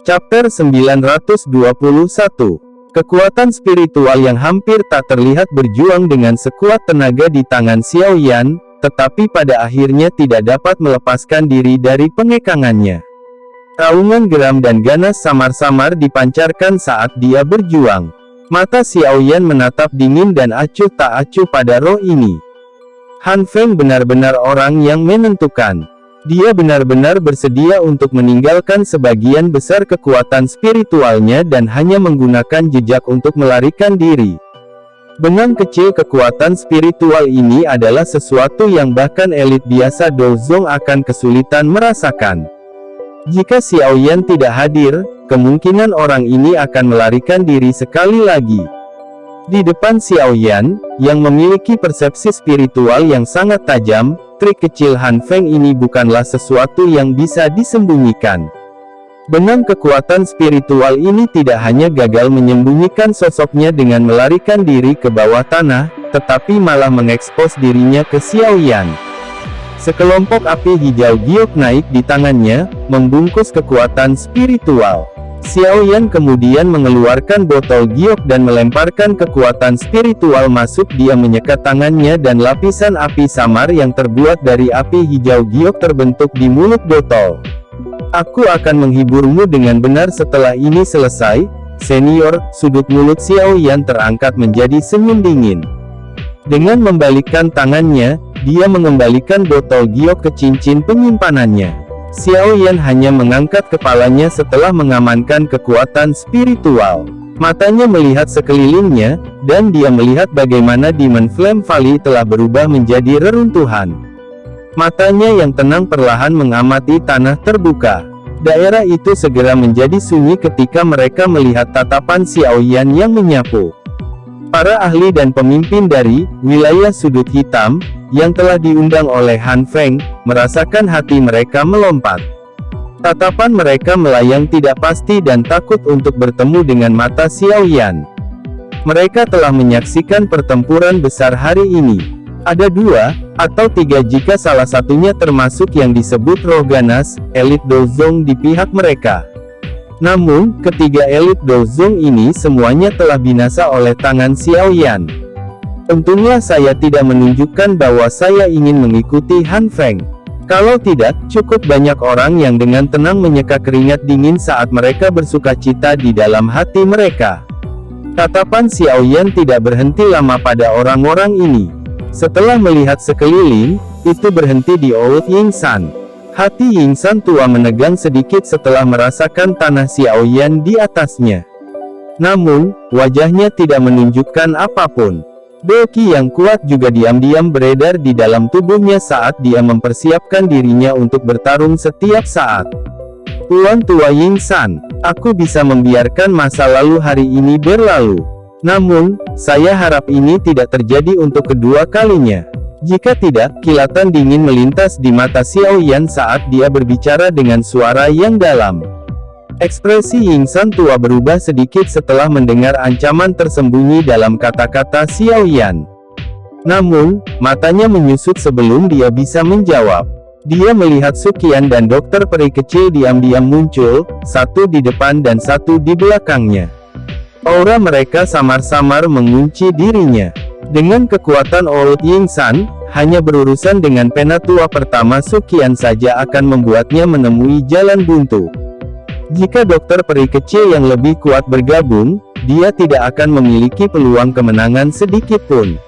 Chapter 921. Kekuatan spiritual yang hampir tak terlihat berjuang dengan sekuat tenaga di tangan Xiao Yan, tetapi pada akhirnya tidak dapat melepaskan diri dari pengekangannya. Raungan geram dan ganas samar-samar dipancarkan saat dia berjuang. Mata Xiao Yan menatap dingin dan acuh tak acuh pada roh ini. Han Feng benar-benar orang yang menentukan. Dia benar-benar bersedia untuk meninggalkan sebagian besar kekuatan spiritualnya dan hanya menggunakan jejak untuk melarikan diri. Benang kecil kekuatan spiritual ini adalah sesuatu yang bahkan elit biasa Dozong akan kesulitan merasakan. Jika Xiao Yan tidak hadir, kemungkinan orang ini akan melarikan diri sekali lagi. Di depan Xiao Yan, yang memiliki persepsi spiritual yang sangat tajam, trik kecil Han Feng ini bukanlah sesuatu yang bisa disembunyikan. Benang kekuatan spiritual ini tidak hanya gagal menyembunyikan sosoknya dengan melarikan diri ke bawah tanah, tetapi malah mengekspos dirinya ke Xiao Yan. Sekelompok api hijau giok naik di tangannya, membungkus kekuatan spiritual. Xiao Yan kemudian mengeluarkan botol giok dan melemparkan kekuatan spiritual masuk. Dia menyekat tangannya dan lapisan api samar yang terbuat dari api hijau giok terbentuk di mulut botol. Aku akan menghiburmu dengan benar setelah ini selesai, senior. Sudut mulut Xiao Yan terangkat menjadi senyum dingin. Dengan membalikkan tangannya, dia mengembalikan botol giok ke cincin penyimpanannya. Xiao Yan hanya mengangkat kepalanya setelah mengamankan kekuatan spiritual. Matanya melihat sekelilingnya, dan dia melihat bagaimana Demon Flame Valley telah berubah menjadi reruntuhan. Matanya yang tenang perlahan mengamati tanah terbuka. Daerah itu segera menjadi sunyi ketika mereka melihat tatapan Xiao Yan yang menyapu. Para ahli dan pemimpin dari wilayah sudut hitam, yang telah diundang oleh Han Feng, merasakan hati mereka melompat. Tatapan mereka melayang tidak pasti dan takut untuk bertemu dengan mata Xiao Yan. Mereka telah menyaksikan pertempuran besar hari ini. Ada 2 atau 3 jika salah satunya termasuk yang disebut roh ganas, elit Dozong di pihak mereka. Namun, ketiga elit Dozong ini semuanya telah binasa oleh tangan Xiao Yan. Untunglah saya tidak menunjukkan bahwa saya ingin mengikuti Han Feng. Kalau tidak, cukup banyak orang yang dengan tenang menyeka keringat dingin saat mereka bersukacita di dalam hati mereka. Tatapan Xiao Yan tidak berhenti lama pada orang-orang ini. Setelah melihat sekeliling, itu berhenti di Oud Yingsan. Hati Yingsan tua menegang sedikit setelah merasakan tanah Xiao Yan di atasnya. Namun, wajahnya tidak menunjukkan apapun. Doki yang kuat juga diam-diam beredar di dalam tubuhnya saat dia mempersiapkan dirinya untuk bertarung setiap saat. Tuan Tua Yingsan, aku bisa membiarkan masa lalu hari ini berlalu. Namun, saya harap ini tidak terjadi untuk kedua kalinya. Jika tidak, kilatan dingin melintas di mata Xiao Yan saat dia berbicara dengan suara yang dalam. Ekspresi Yingsan tua berubah sedikit setelah mendengar ancaman tersembunyi dalam kata-kata Xiao Yan. Namun, matanya menyusut sebelum dia bisa menjawab. Dia melihat Suqian dan dokter peri kecil diam-diam muncul, satu di depan dan satu di belakangnya. Aura mereka samar-samar mengunci dirinya. Dengan kekuatan Oud Yingsan, hanya berurusan dengan penatua pertama Suqian saja akan membuatnya menemui jalan buntu. Jika dokter peri kecil yang lebih kuat bergabung, dia tidak akan memiliki peluang kemenangan sedikit pun.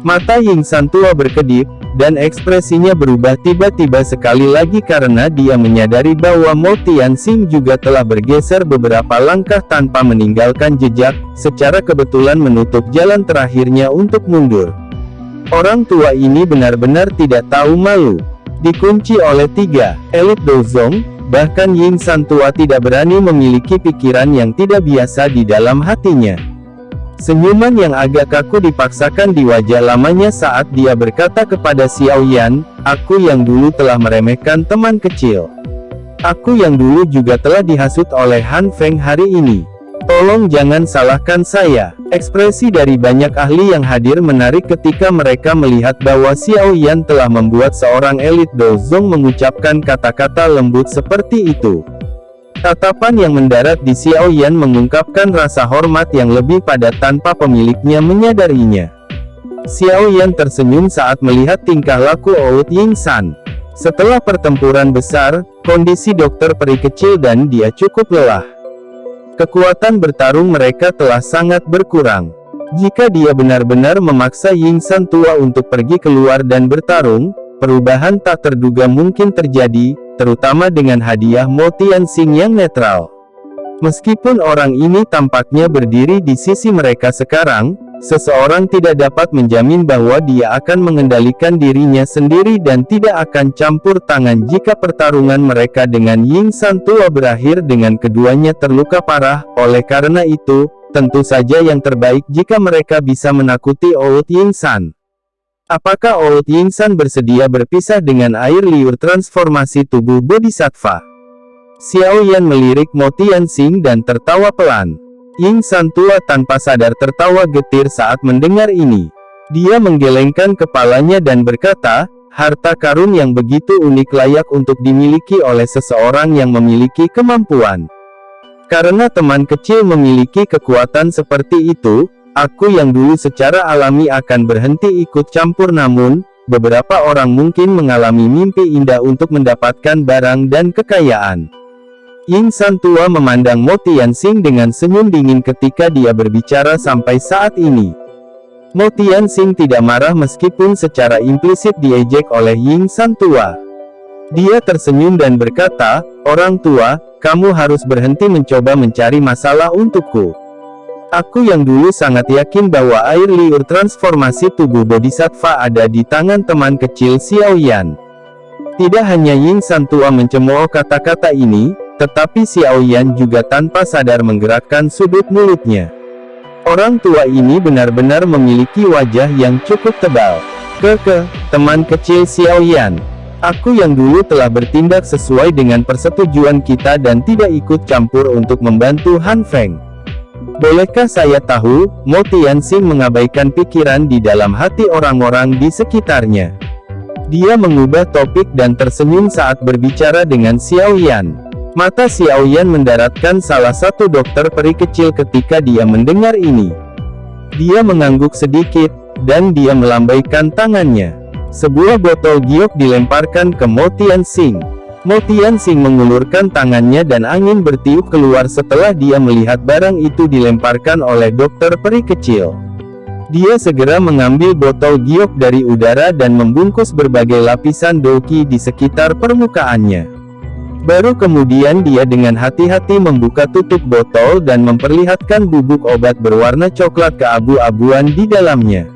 Mata Yingsan tua berkedip, dan ekspresinya berubah tiba-tiba sekali lagi karena dia menyadari bahwa Mo Tianxing juga telah bergeser beberapa langkah tanpa meninggalkan jejak, secara kebetulan menutup jalan terakhirnya untuk mundur. Orang tua ini benar-benar tidak tahu malu. Dikunci oleh 3 elit Dozong, bahkan Yingsan tua tidak berani memiliki pikiran yang tidak biasa di dalam hatinya. Senyuman yang agak kaku dipaksakan di wajah lamanya saat dia berkata kepada Xiao Yan, aku yang dulu telah meremehkan teman kecil. Aku yang dulu juga telah dihasut oleh Han Feng hari ini. Tolong jangan salahkan saya. Ekspresi dari banyak ahli yang hadir menarik ketika mereka melihat bahwa Xiao Yan telah membuat seorang elit Dozong mengucapkan kata-kata lembut seperti itu. Tatapan yang mendarat di Xiao Yan mengungkapkan rasa hormat yang lebih padat tanpa pemiliknya menyadarinya. Xiao Yan tersenyum saat melihat tingkah laku Oud Ying San. Setelah pertempuran besar, kondisi dokter peri kecil dan dia cukup lelah. Kekuatan bertarung mereka telah sangat berkurang. Jika dia benar-benar memaksa Ying San tua untuk pergi keluar dan bertarung, perubahan tak terduga mungkin terjadi, terutama dengan hadiah Mo Tianxing yang netral. Meskipun orang ini tampaknya berdiri di sisi mereka sekarang, seseorang tidak dapat menjamin bahwa dia akan mengendalikan dirinya sendiri dan tidak akan campur tangan jika pertarungan mereka dengan Ying San tua berakhir dengan keduanya terluka parah. Oleh karena itu, tentu saja yang terbaik jika mereka bisa menakuti Oud Ying San. Apakah Oud Ying San bersedia berpisah dengan air liur transformasi tubuh Bodhisattva? Xiao Yan melirik Mo Tianxing dan tertawa pelan. Ying San tua tanpa sadar tertawa getir saat mendengar ini. Dia menggelengkan kepalanya dan berkata, harta karun yang begitu unik layak untuk dimiliki oleh seseorang yang memiliki kemampuan. Karena teman kecil memiliki kekuatan seperti itu, aku yang dulu secara alami akan berhenti ikut campur, namun, beberapa orang mungkin mengalami mimpi indah untuk mendapatkan barang dan kekayaan. Ying San tua memandang Mo Tianxing dengan senyum dingin ketika dia berbicara sampai saat ini. Mo Tianxing tidak marah meskipun secara implisit diejek oleh Ying San tua. Dia tersenyum dan berkata, orang tua, kamu harus berhenti mencoba mencari masalah untukku. Aku yang dulu sangat yakin bahwa air liur transformasi tubuh Bodhisattva ada di tangan teman kecil Xiao Yan. Tidak hanya Ying San tua mencemooh kata-kata ini, tetapi Xiao Yan juga tanpa sadar menggerakkan sudut mulutnya. Orang tua ini benar-benar memiliki wajah yang cukup tebal. Teman kecil Xiao Yan. Aku yang dulu telah bertindak sesuai dengan persetujuan kita dan tidak ikut campur untuk membantu Han Feng. Bolehkah saya tahu? Mo Tianxing mengabaikan pikiran di dalam hati orang-orang di sekitarnya. Dia mengubah topik dan tersenyum saat berbicara dengan Xiao Yan. Mata Xiao Yan mendaratkan salah satu dokter peri kecil ketika dia mendengar ini. Dia mengangguk sedikit, dan dia melambaikan tangannya. Sebuah botol giok dilemparkan ke Mo Tianxing. Mo Tianxing mengulurkan tangannya dan angin bertiup keluar setelah dia melihat barang itu dilemparkan oleh dokter peri kecil. Dia segera mengambil botol giok dari udara dan membungkus berbagai lapisan douqi di sekitar permukaannya. Baru kemudian dia dengan hati-hati membuka tutup botol dan memperlihatkan bubuk obat berwarna coklat keabu-abuan di dalamnya.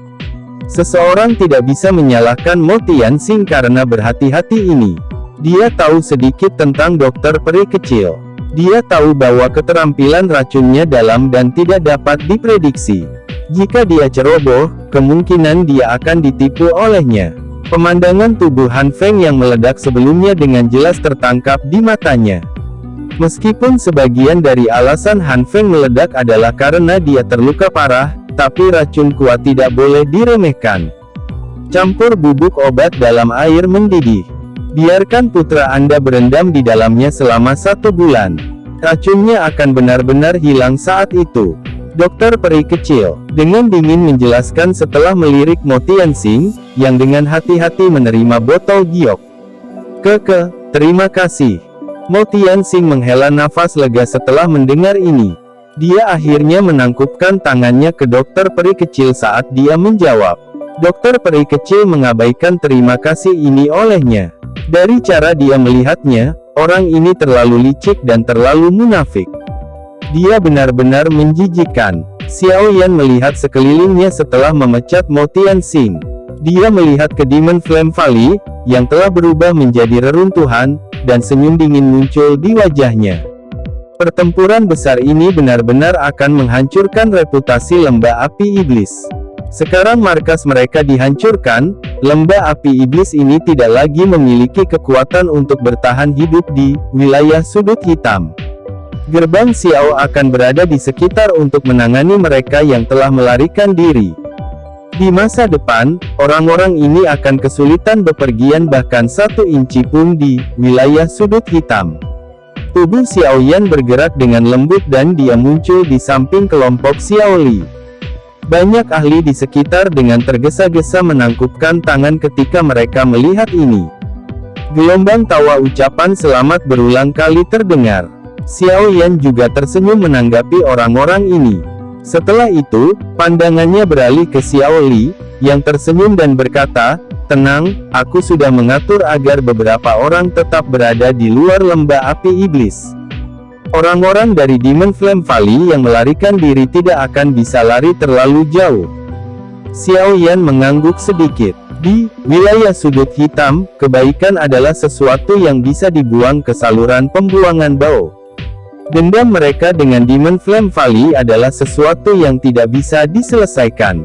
Seseorang tidak bisa menyalahkan Mo Tianxing karena berhati-hati ini. Dia tahu sedikit tentang dokter peri kecil. Dia tahu bahwa keterampilan racunnya dalam dan tidak dapat diprediksi. Jika dia ceroboh, kemungkinan dia akan ditipu olehnya. Pemandangan tubuh Han Feng yang meledak sebelumnya dengan jelas tertangkap di matanya. Meskipun sebagian dari alasan Han Feng meledak adalah karena dia terluka parah, tapi racun kuat tidak boleh diremehkan. Campur bubuk obat dalam air mendidih. Biarkan putra Anda berendam di dalamnya selama 1 bulan. Racunnya akan benar-benar hilang saat itu. Dokter peri kecil, dengan dingin menjelaskan setelah melirik Mo Tianxing, yang dengan hati-hati menerima botol giok. Terima kasih. Mo Tianxing menghela nafas lega setelah mendengar ini. Dia akhirnya menangkupkan tangannya ke dokter peri kecil saat dia menjawab. Dokter peri kecil mengabaikan terima kasih ini olehnya. Dari cara dia melihatnya, orang ini terlalu licik dan terlalu munafik. Dia benar-benar menjijikkan. Xiao Yan melihat sekelilingnya setelah memecat Mo Tianxing. Dia melihat ke Demon Flame Valley, yang telah berubah menjadi reruntuhan, dan senyum dingin muncul di wajahnya. Pertempuran besar ini benar-benar akan menghancurkan reputasi lembah api iblis. Sekarang markas mereka dihancurkan, lembah api iblis ini tidak lagi memiliki kekuatan untuk bertahan hidup di wilayah sudut hitam. Gerbang Xiao akan berada di sekitar untuk menangani mereka yang telah melarikan diri. Di masa depan, orang-orang ini akan kesulitan bepergian bahkan 1 inci pun di wilayah sudut hitam. Tubuh Xiao Yan bergerak dengan lembut dan dia muncul di samping kelompok Xiao Li. Banyak ahli di sekitar dengan tergesa-gesa menangkupkan tangan ketika mereka melihat ini. Gelombang tawa ucapan selamat berulang kali terdengar. Xiao Yan juga tersenyum menanggapi orang-orang ini. Setelah itu, pandangannya beralih ke Xiao Li, yang tersenyum dan berkata, "Tenang, aku sudah mengatur agar beberapa orang tetap berada di luar lembah api iblis. Orang-orang dari Demon Flame Valley yang melarikan diri tidak akan bisa lari terlalu jauh." Xiao Yan mengangguk sedikit. Di wilayah sudut hitam, kebaikan adalah sesuatu yang bisa dibuang ke saluran pembuangan bau. Dendam mereka dengan Demon Flame Valley adalah sesuatu yang tidak bisa diselesaikan.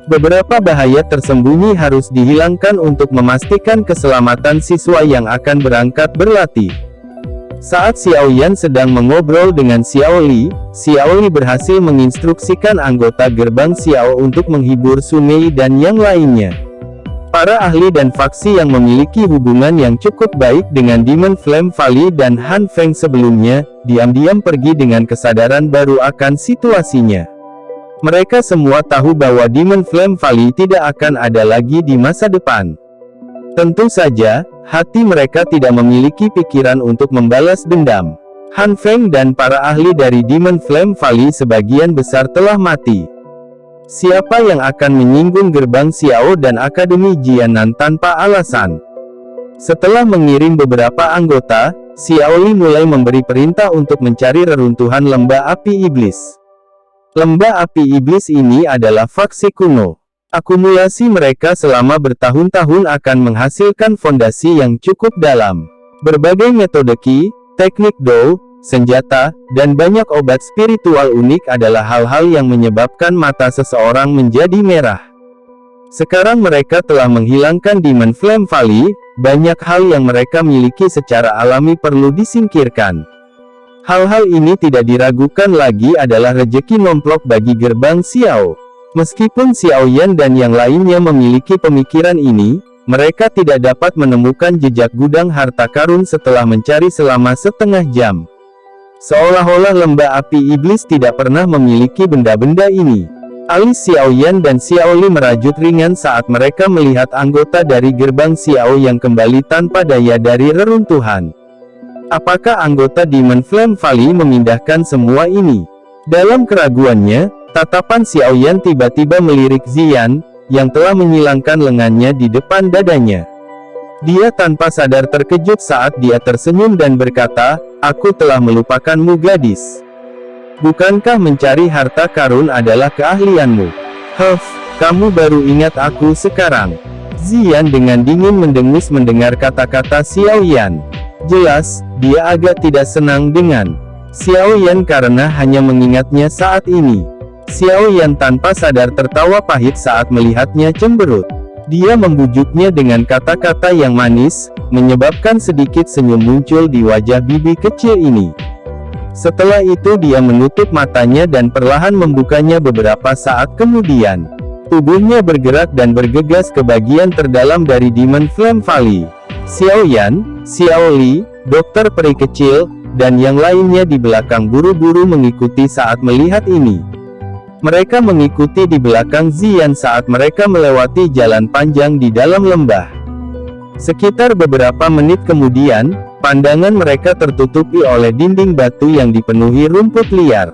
Beberapa bahaya tersembunyi harus dihilangkan untuk memastikan keselamatan siswa yang akan berangkat berlatih. Saat Xiao Yan sedang mengobrol dengan Xiao Li berhasil menginstruksikan anggota gerbang Xiao untuk menghibur Sun Mei dan yang lainnya. Para ahli dan faksi yang memiliki hubungan yang cukup baik dengan Demon Flame Valley dan Han Feng sebelumnya, diam-diam pergi dengan kesadaran baru akan situasinya. Mereka semua tahu bahwa Demon Flame Valley tidak akan ada lagi di masa depan. Tentu saja, hati mereka tidak memiliki pikiran untuk membalas dendam. Han Feng dan para ahli dari Demon Flame Valley sebagian besar telah mati. Siapa yang akan menyinggung gerbang Xiao dan Akademi Jianan tanpa alasan? Setelah mengirim beberapa anggota, Xiao Li mulai memberi perintah untuk mencari reruntuhan lembah api iblis. Lembah api iblis ini adalah faksi kuno. Akumulasi mereka selama bertahun-tahun akan menghasilkan fondasi yang cukup dalam. Berbagai metode Qi, teknik Dou, senjata, dan banyak obat spiritual unik adalah hal-hal yang menyebabkan mata seseorang menjadi merah. Sekarang mereka telah menghilangkan Demon Flame Valley, banyak hal yang mereka miliki secara alami perlu disingkirkan. Hal-hal ini tidak diragukan lagi adalah rejeki nomplok bagi gerbang Xiao. Meskipun Xiao Yan dan yang lainnya memiliki pemikiran ini, mereka tidak dapat menemukan jejak gudang harta karun setelah mencari selama setengah jam. Seolah-olah lembah api iblis tidak pernah memiliki benda-benda ini. Alis Xiao Yan dan Xiao Li merajut ringan saat mereka melihat anggota dari gerbang Xiao yang kembali tanpa daya dari reruntuhan. Apakah anggota Demon Flame Valley memindahkan semua ini? Dalam keraguannya, tatapan Xiao Yan tiba-tiba melirik Ziyan, yang telah menyilangkan lengannya di depan dadanya. Dia tanpa sadar terkejut saat dia tersenyum dan berkata, "Aku telah melupakanmu gadis. Bukankah mencari harta karun adalah keahlianmu?" Kamu baru ingat aku sekarang." Ziyan dengan dingin mendengus mendengar kata-kata Xiao Yan. Jelas, dia agak tidak senang dengan Xiao Yan karena hanya mengingatnya saat ini. Xiao Yan tanpa sadar tertawa pahit saat melihatnya cemberut. Dia membujuknya dengan kata-kata yang manis, menyebabkan sedikit senyum muncul di wajah bibi kecil ini. Setelah itu dia menutup matanya dan perlahan membukanya beberapa saat kemudian. Tubuhnya bergerak dan bergegas ke bagian terdalam dari Demon Flame Valley. Xiao Yan, Xiao Li, dokter peri kecil, dan yang lainnya di belakang buru-buru mengikuti saat melihat ini. Mereka mengikuti di belakang Ziyan saat mereka melewati jalan panjang di dalam lembah. Sekitar beberapa menit kemudian, pandangan mereka tertutupi oleh dinding batu yang dipenuhi rumput liar.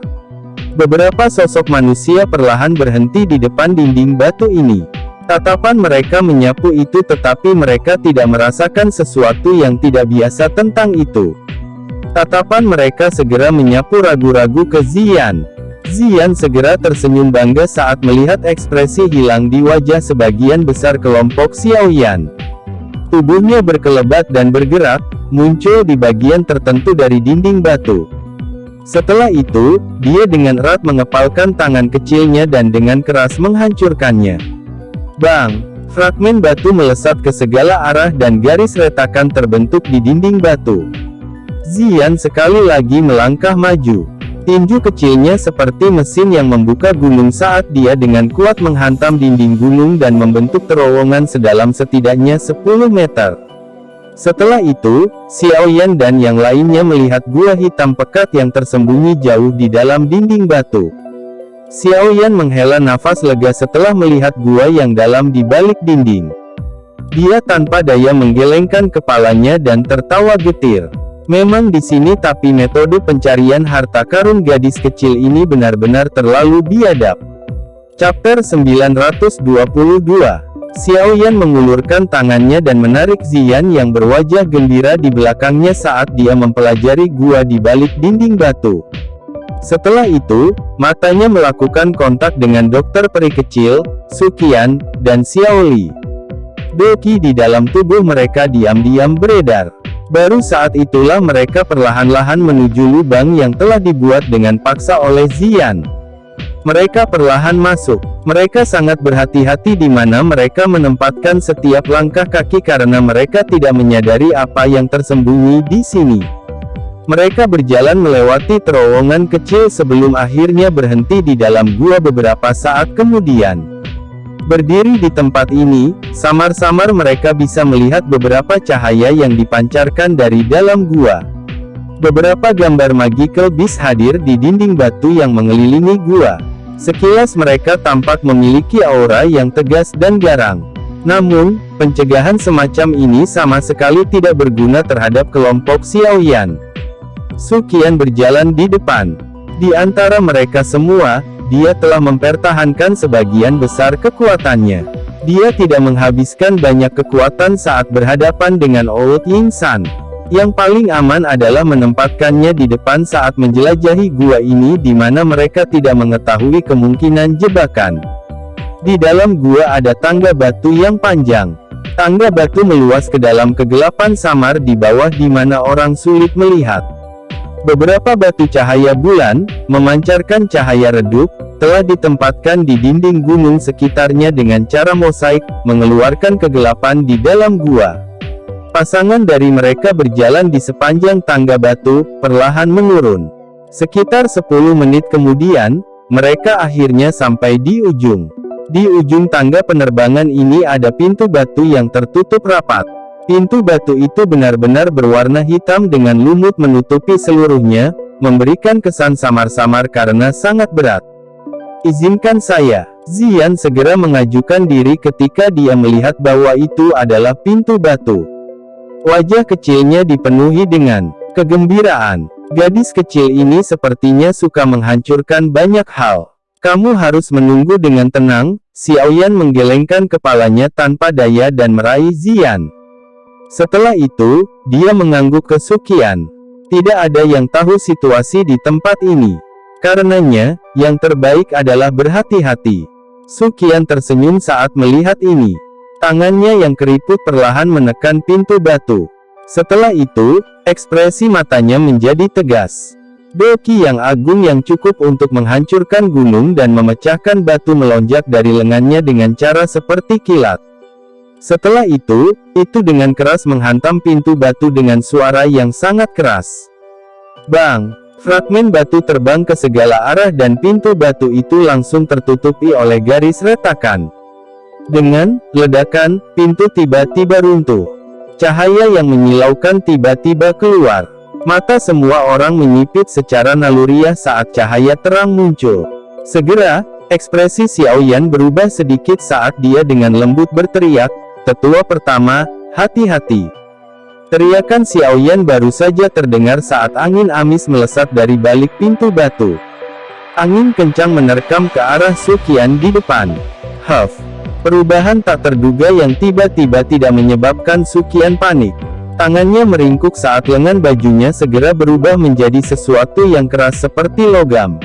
Beberapa sosok manusia perlahan berhenti di depan dinding batu ini. Tatapan mereka menyapu itu tetapi mereka tidak merasakan sesuatu yang tidak biasa tentang itu. Tatapan mereka segera menyapu ragu-ragu ke Ziyan. Ziyan segera tersenyum bangga saat melihat ekspresi hilang di wajah sebagian besar kelompok Xiao Yan. Tubuhnya berkelebat dan bergerak, muncul di bagian tertentu dari dinding batu. Setelah itu, dia dengan erat mengepalkan tangan kecilnya dan dengan keras menghancurkannya. Bang! Fragmen batu melesat ke segala arah dan garis retakan terbentuk di dinding batu. Ziyan sekali lagi melangkah maju. Tinju kecilnya seperti mesin yang membuka gunung saat dia dengan kuat menghantam dinding gunung dan membentuk terowongan sedalam setidaknya 10 meter. Setelah itu, Xiaoyan dan yang lainnya melihat gua hitam pekat yang tersembunyi jauh di dalam dinding batu. Xiaoyan menghela nafas lega setelah melihat gua yang dalam di balik dinding. Dia tanpa daya menggelengkan kepalanya dan tertawa getir. Memang di sini, tapi metode pencarian harta karun gadis kecil ini benar-benar terlalu biadab. Chapter 922. Xiaoyan mengulurkan tangannya dan menarik Ziyan yang berwajah gembira di belakangnya saat dia mempelajari gua di balik dinding batu. Setelah itu, matanya melakukan kontak dengan dokter peri kecil, Suqian, dan Xiaoli. Doki di dalam tubuh mereka diam-diam beredar. Baru saat itulah mereka perlahan-lahan menuju lubang yang telah dibuat dengan paksa oleh Ziyan. Mereka perlahan masuk. Mereka sangat berhati-hati di mana mereka menempatkan setiap langkah kaki karena mereka tidak menyadari apa yang tersembunyi di sini. Mereka berjalan melewati terowongan kecil sebelum akhirnya berhenti di dalam gua beberapa saat kemudian. Berdiri di tempat ini, samar-samar mereka bisa melihat beberapa cahaya yang dipancarkan dari dalam gua. Beberapa gambar magical beast hadir di dinding batu yang mengelilingi gua. Sekilas mereka tampak memiliki aura yang tegas dan garang. Namun, pencegahan semacam ini sama sekali tidak berguna terhadap kelompok Xiaoyan. Suqian berjalan di depan. Di antara mereka semua, dia telah mempertahankan sebagian besar kekuatannya. Dia tidak menghabiskan banyak kekuatan saat berhadapan dengan Old Yin San. Yang paling aman adalah menempatkannya di depan saat menjelajahi gua ini di mana mereka tidak mengetahui kemungkinan jebakan. Di dalam gua ada tangga batu yang panjang. Tangga batu meluas ke dalam kegelapan samar di bawah di mana orang sulit melihat. Beberapa batu cahaya bulan, memancarkan cahaya redup, telah ditempatkan di dinding gunung sekitarnya dengan cara mosaik, mengeluarkan kegelapan di dalam gua. Pasangan dari mereka berjalan di sepanjang tangga batu, perlahan menurun. Sekitar 10 menit kemudian, mereka akhirnya sampai di ujung. Di ujung tangga penerbangan ini ada pintu batu yang tertutup rapat. Pintu batu itu benar-benar berwarna hitam dengan lumut menutupi seluruhnya, memberikan kesan samar-samar karena sangat berat. "Izinkan saya." Ziyan segera mengajukan diri ketika dia melihat bahwa itu adalah pintu batu. Wajah kecilnya dipenuhi dengan kegembiraan. Gadis kecil ini sepertinya suka menghancurkan banyak hal. "Kamu harus menunggu dengan tenang." Xiaoyan menggelengkan kepalanya tanpa daya dan meraih Ziyan. Setelah itu, dia mengangguk ke Suqian. Tidak ada yang tahu situasi di tempat ini. Karenanya, yang terbaik adalah berhati-hati. Suqian tersenyum saat melihat ini. Tangannya yang keriput perlahan menekan pintu batu. Setelah itu, ekspresi matanya menjadi tegas. Doki yang agung yang cukup untuk menghancurkan gunung dan memecahkan batu melonjak dari lengannya dengan cara seperti kilat. Setelah itu dengan keras menghantam pintu batu dengan suara yang sangat keras. Bang! Fragmen batu terbang ke segala arah dan pintu batu itu langsung tertutupi oleh garis retakan. Dengan ledakan, pintu tiba-tiba runtuh. Cahaya yang menyilaukan tiba-tiba keluar. Mata semua orang menyipit secara naluriah saat cahaya terang muncul. Segera, ekspresi Xiaoyan berubah sedikit saat dia dengan lembut berteriak, "Tetua pertama, hati-hati!" Teriakan Xiaoyan baru saja terdengar saat angin amis melesat dari balik pintu batu. Angin kencang menerkam ke arah Suqian di depan. Huff! Perubahan tak terduga yang tiba-tiba tidak menyebabkan Suqian panik. Tangannya meringkuk saat lengan bajunya segera berubah menjadi sesuatu yang keras seperti logam.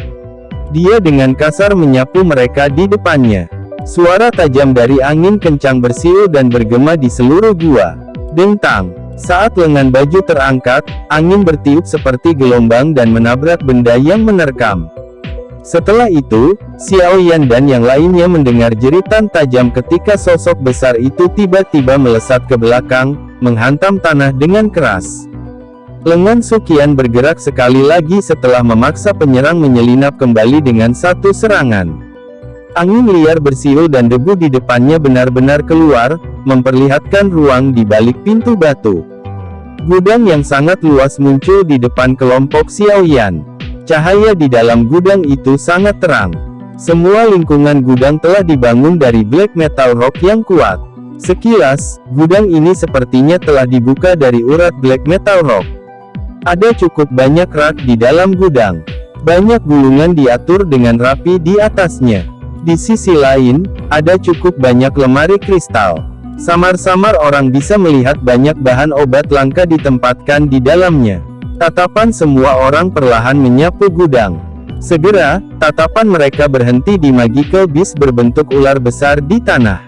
Dia dengan kasar menyapu mereka di depannya. Suara tajam dari angin kencang bersiul dan bergema di seluruh gua. Dentang! Saat lengan baju terangkat, angin bertiup seperti gelombang dan menabrak benda yang menerkam. Setelah itu, Xiaoyan dan yang lainnya mendengar jeritan tajam ketika sosok besar itu tiba-tiba melesat ke belakang, menghantam tanah dengan keras. Lengan Suqian bergerak sekali lagi setelah memaksa penyerang menyelinap kembali dengan satu serangan. Angin liar bersiul dan debu di depannya benar-benar keluar, memperlihatkan ruang di balik pintu batu. Gudang yang sangat luas muncul di depan kelompok Xiaoyan. Cahaya di dalam gudang itu sangat terang. Semua lingkungan gudang telah dibangun dari black metal rock yang kuat. Sekilas, gudang ini sepertinya telah dibuka dari urat black metal rock. Ada cukup banyak rak di dalam gudang. Banyak gulungan diatur dengan rapi di atasnya. Di sisi lain, ada cukup banyak lemari kristal. Samar-samar orang bisa melihat banyak bahan obat langka ditempatkan di dalamnya. Tatapan semua orang perlahan menyapu gudang. Segera, tatapan mereka berhenti di magical beast berbentuk ular besar di tanah.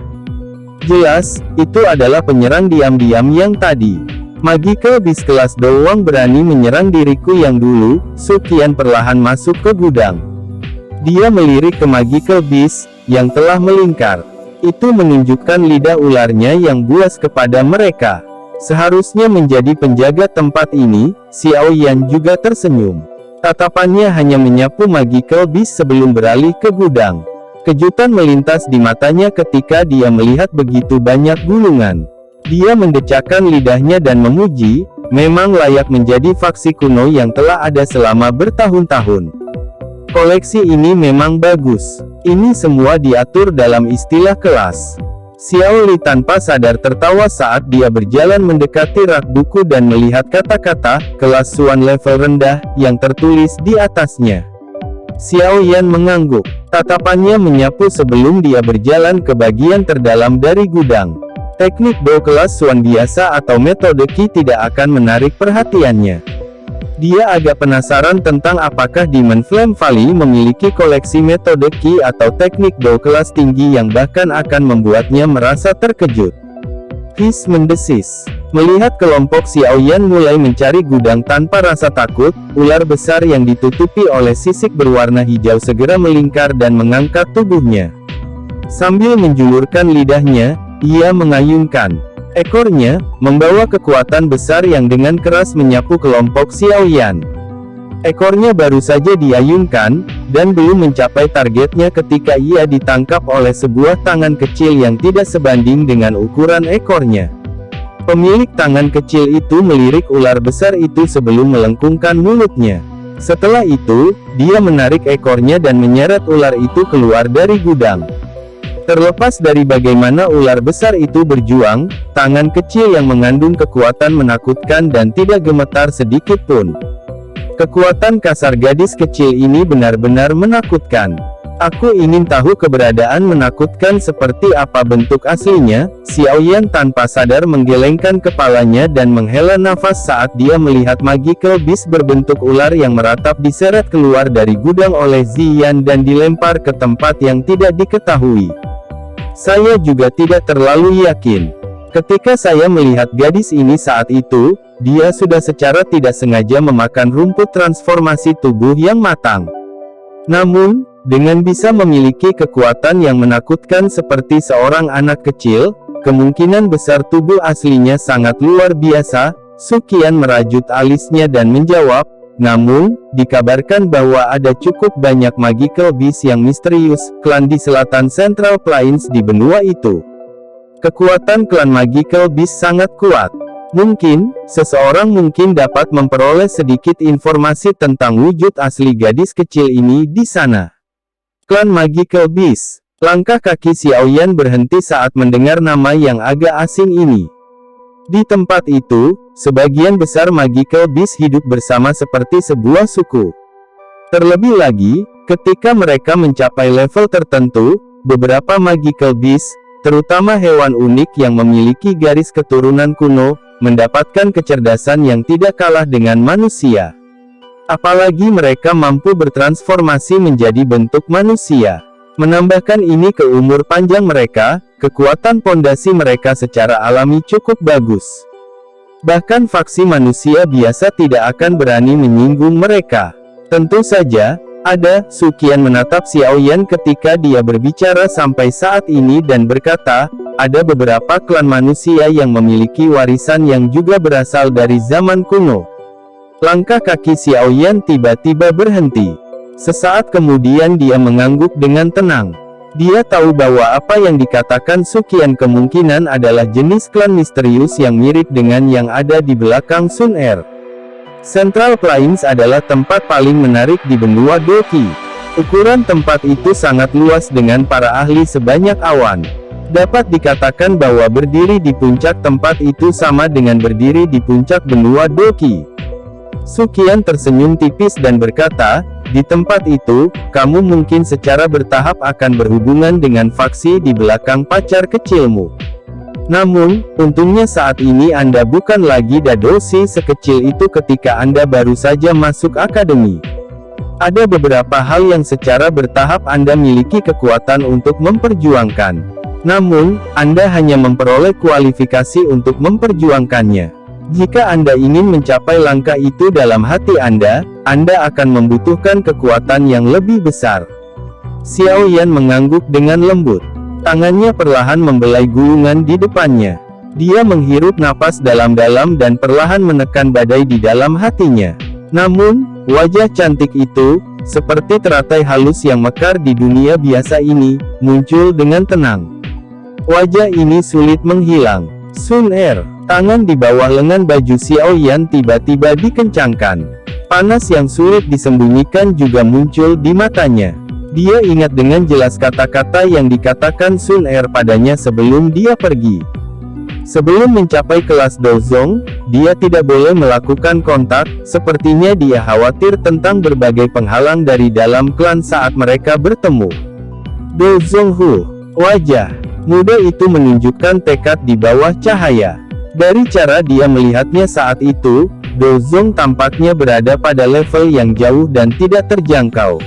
Jelas, itu adalah penyerang diam-diam yang tadi. Magical beast kelas doang berani menyerang diriku yang dulu. Su Qian perlahan masuk ke gudang. Dia melirik ke magical beast yang telah melingkar. Itu menunjukkan lidah ularnya yang buas kepada mereka. Seharusnya menjadi penjaga tempat ini. Xiaoyan juga tersenyum. Tatapannya hanya menyapu magical beast sebelum beralih ke gudang. Kejutan melintas di matanya ketika dia melihat begitu banyak gulungan. Dia mendecakkan lidahnya dan memuji, memang layak menjadi faksi kuno yang telah ada selama bertahun-tahun. Koleksi ini memang bagus. Ini semua diatur dalam istilah kelas. Xiao Li tanpa sadar tertawa saat dia berjalan mendekati rak buku dan melihat kata-kata, kelas Suan level rendah, yang tertulis di atasnya. Xiao Yan mengangguk. Tatapannya menyapu sebelum dia berjalan ke bagian terdalam dari gudang. Teknik Dou kelas Suan biasa atau metode Qi tidak akan menarik perhatiannya. Dia agak penasaran tentang apakah Demon Flame Valley memiliki koleksi metode Qi atau teknik Dou kelas tinggi yang bahkan akan membuatnya merasa terkejut. Hiss mendesis. Melihat kelompok Xiaoyan mulai mencari gudang tanpa rasa takut, ular besar yang ditutupi oleh sisik berwarna hijau segera melingkar dan mengangkat tubuhnya. Sambil menjulurkan lidahnya, ia mengayunkan ekornya, membawa kekuatan besar yang dengan keras menyapu kelompok Xiaoyan. Ekornya baru saja diayunkan, dan belum mencapai targetnya ketika ia ditangkap oleh sebuah tangan kecil yang tidak sebanding dengan ukuran ekornya. Pemilik tangan kecil itu melirik ular besar itu sebelum melengkungkan mulutnya. Setelah itu, dia menarik ekornya dan menyeret ular itu keluar dari gudang. Terlepas dari bagaimana ular besar itu berjuang, tangan kecil yang mengandung kekuatan menakutkan dan tidak gemetar sedikit pun. Kekuatan kasar gadis kecil ini benar-benar menakutkan. Aku ingin tahu keberadaan menakutkan seperti apa bentuk aslinya. Xiaoyan tanpa sadar menggelengkan kepalanya dan menghela nafas saat dia melihat magical beast berbentuk ular yang meratap diseret keluar dari gudang oleh Ziyan dan dilempar ke tempat yang tidak diketahui. Saya juga tidak terlalu yakin. Ketika saya melihat gadis ini saat itu, dia sudah secara tidak sengaja memakan rumput transformasi tubuh yang matang. Namun, dengan bisa memiliki kekuatan yang menakutkan seperti seorang anak kecil, kemungkinan besar tubuh aslinya sangat luar biasa. Su Qian merajut alisnya dan menjawab, namun, dikabarkan bahwa ada cukup banyak magical beast yang misterius, klan di selatan Central Plains di benua itu. Kekuatan klan magical beast sangat kuat. Mungkin, seseorang mungkin dapat memperoleh sedikit informasi tentang wujud asli gadis kecil ini di sana. Klan magical beast. Langkah kaki Xiaoyan berhenti saat mendengar nama yang agak asing ini. Di tempat itu, sebagian besar magical beast hidup bersama seperti sebuah suku. Terlebih lagi, ketika mereka mencapai level tertentu, beberapa magical beast, terutama hewan unik yang memiliki garis keturunan kuno, mendapatkan kecerdasan yang tidak kalah dengan manusia. Apalagi mereka mampu bertransformasi menjadi bentuk manusia. Menambahkan ini ke umur panjang mereka, kekuatan pondasi mereka secara alami cukup bagus. Bahkan faksi manusia biasa tidak akan berani menyinggung mereka. Tentu saja, ada. Su Qian menatap Xiaoyan ketika dia berbicara sampai saat ini dan berkata, ada beberapa klan manusia yang memiliki warisan yang juga berasal dari zaman kuno. Langkah kaki Xiaoyan tiba-tiba berhenti. Sesaat kemudian dia mengangguk dengan tenang. Dia tahu bahwa apa yang dikatakan Suqian kemungkinan adalah jenis klan misterius yang mirip dengan yang ada di belakang Sun Er. Central Plains adalah tempat paling menarik di benua Doki. Ukuran tempat itu sangat luas dengan para ahli sebanyak awan. Dapat dikatakan bahwa berdiri di puncak tempat itu sama dengan berdiri di puncak benua Doki. Suqian tersenyum tipis dan berkata, di tempat itu, kamu mungkin secara bertahap akan berhubungan dengan faksi di belakang pacar kecilmu. Namun, untungnya saat ini Anda bukan lagi Dadoshi sekecil itu ketika Anda baru saja masuk akademi. Ada beberapa hal yang secara bertahap Anda miliki kekuatan untuk memperjuangkan. Namun, Anda hanya memperoleh kualifikasi untuk memperjuangkannya. Jika Anda ingin mencapai langkah itu dalam hati Anda akan membutuhkan kekuatan yang lebih besar. Xiao Yan mengangguk dengan lembut. Tangannya perlahan membelai gulungan di depannya. Dia menghirup napas dalam-dalam dan perlahan menekan badai di dalam hatinya. Namun, wajah cantik itu, seperti teratai halus yang mekar di dunia biasa ini, muncul dengan tenang. Wajah ini sulit menghilang. Sun Er, tangan di bawah lengan baju Xiao Yan tiba-tiba dikencangkan. Panas yang sulit disembunyikan juga muncul di matanya. Dia ingat dengan jelas kata-kata yang dikatakan Sun Er padanya sebelum dia pergi. Sebelum mencapai kelas Dozong, dia tidak boleh melakukan kontak, sepertinya dia khawatir tentang berbagai penghalang dari dalam klan saat mereka bertemu. Dozong Hu, wajah muda itu menunjukkan tekad di bawah cahaya. Dari cara dia melihatnya saat itu, Dozong tampaknya berada pada level yang jauh dan tidak terjangkau.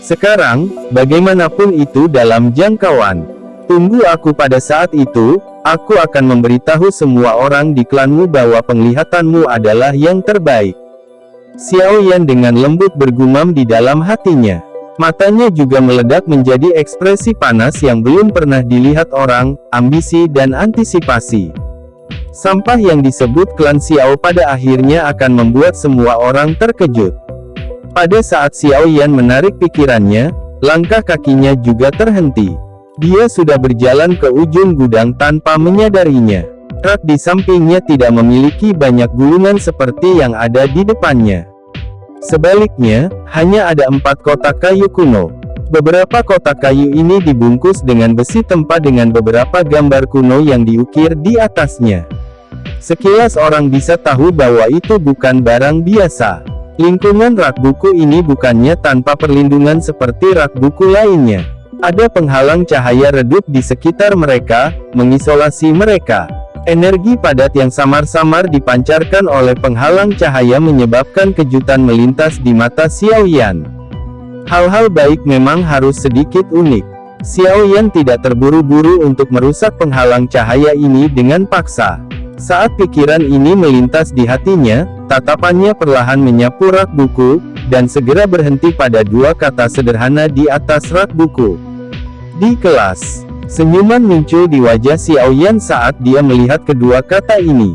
Sekarang, bagaimanapun itu dalam jangkauan. Tunggu aku pada saat itu, aku akan memberitahu semua orang di klanmu bahwa penglihatanmu adalah yang terbaik. Xiao Yan dengan lembut bergumam di dalam hatinya. Matanya juga meledak menjadi ekspresi panas yang belum pernah dilihat orang, ambisi dan antisipasi. Sampah yang disebut klan Xiao pada akhirnya akan membuat semua orang terkejut. Pada saat Xiao Yan menarik pikirannya, langkah kakinya juga terhenti. Dia sudah berjalan ke ujung gudang tanpa menyadarinya. Rak di sampingnya tidak memiliki banyak gulungan seperti yang ada di depannya. Sebaliknya, hanya ada 4 kotak kayu kuno. Beberapa kotak kayu ini dibungkus dengan besi tempa dengan beberapa gambar kuno yang diukir di atasnya. Sekilas orang bisa tahu bahwa itu bukan barang biasa. Lingkungan rak buku ini bukannya tanpa perlindungan seperti rak buku lainnya. Ada penghalang cahaya redup di sekitar mereka, mengisolasi mereka. Energi padat yang samar-samar dipancarkan oleh penghalang cahaya menyebabkan kejutan melintas di mata Xiao Yan. Hal-hal baik memang harus sedikit unik. Xiao Yan tidak terburu-buru untuk merusak penghalang cahaya ini dengan paksa. Saat pikiran ini melintas di hatinya, tatapannya perlahan menyapu rak buku, dan segera berhenti pada 2 kata sederhana di atas rak buku. Di kelas. Senyuman muncul di wajah Xiao Yan saat dia melihat kedua kata ini.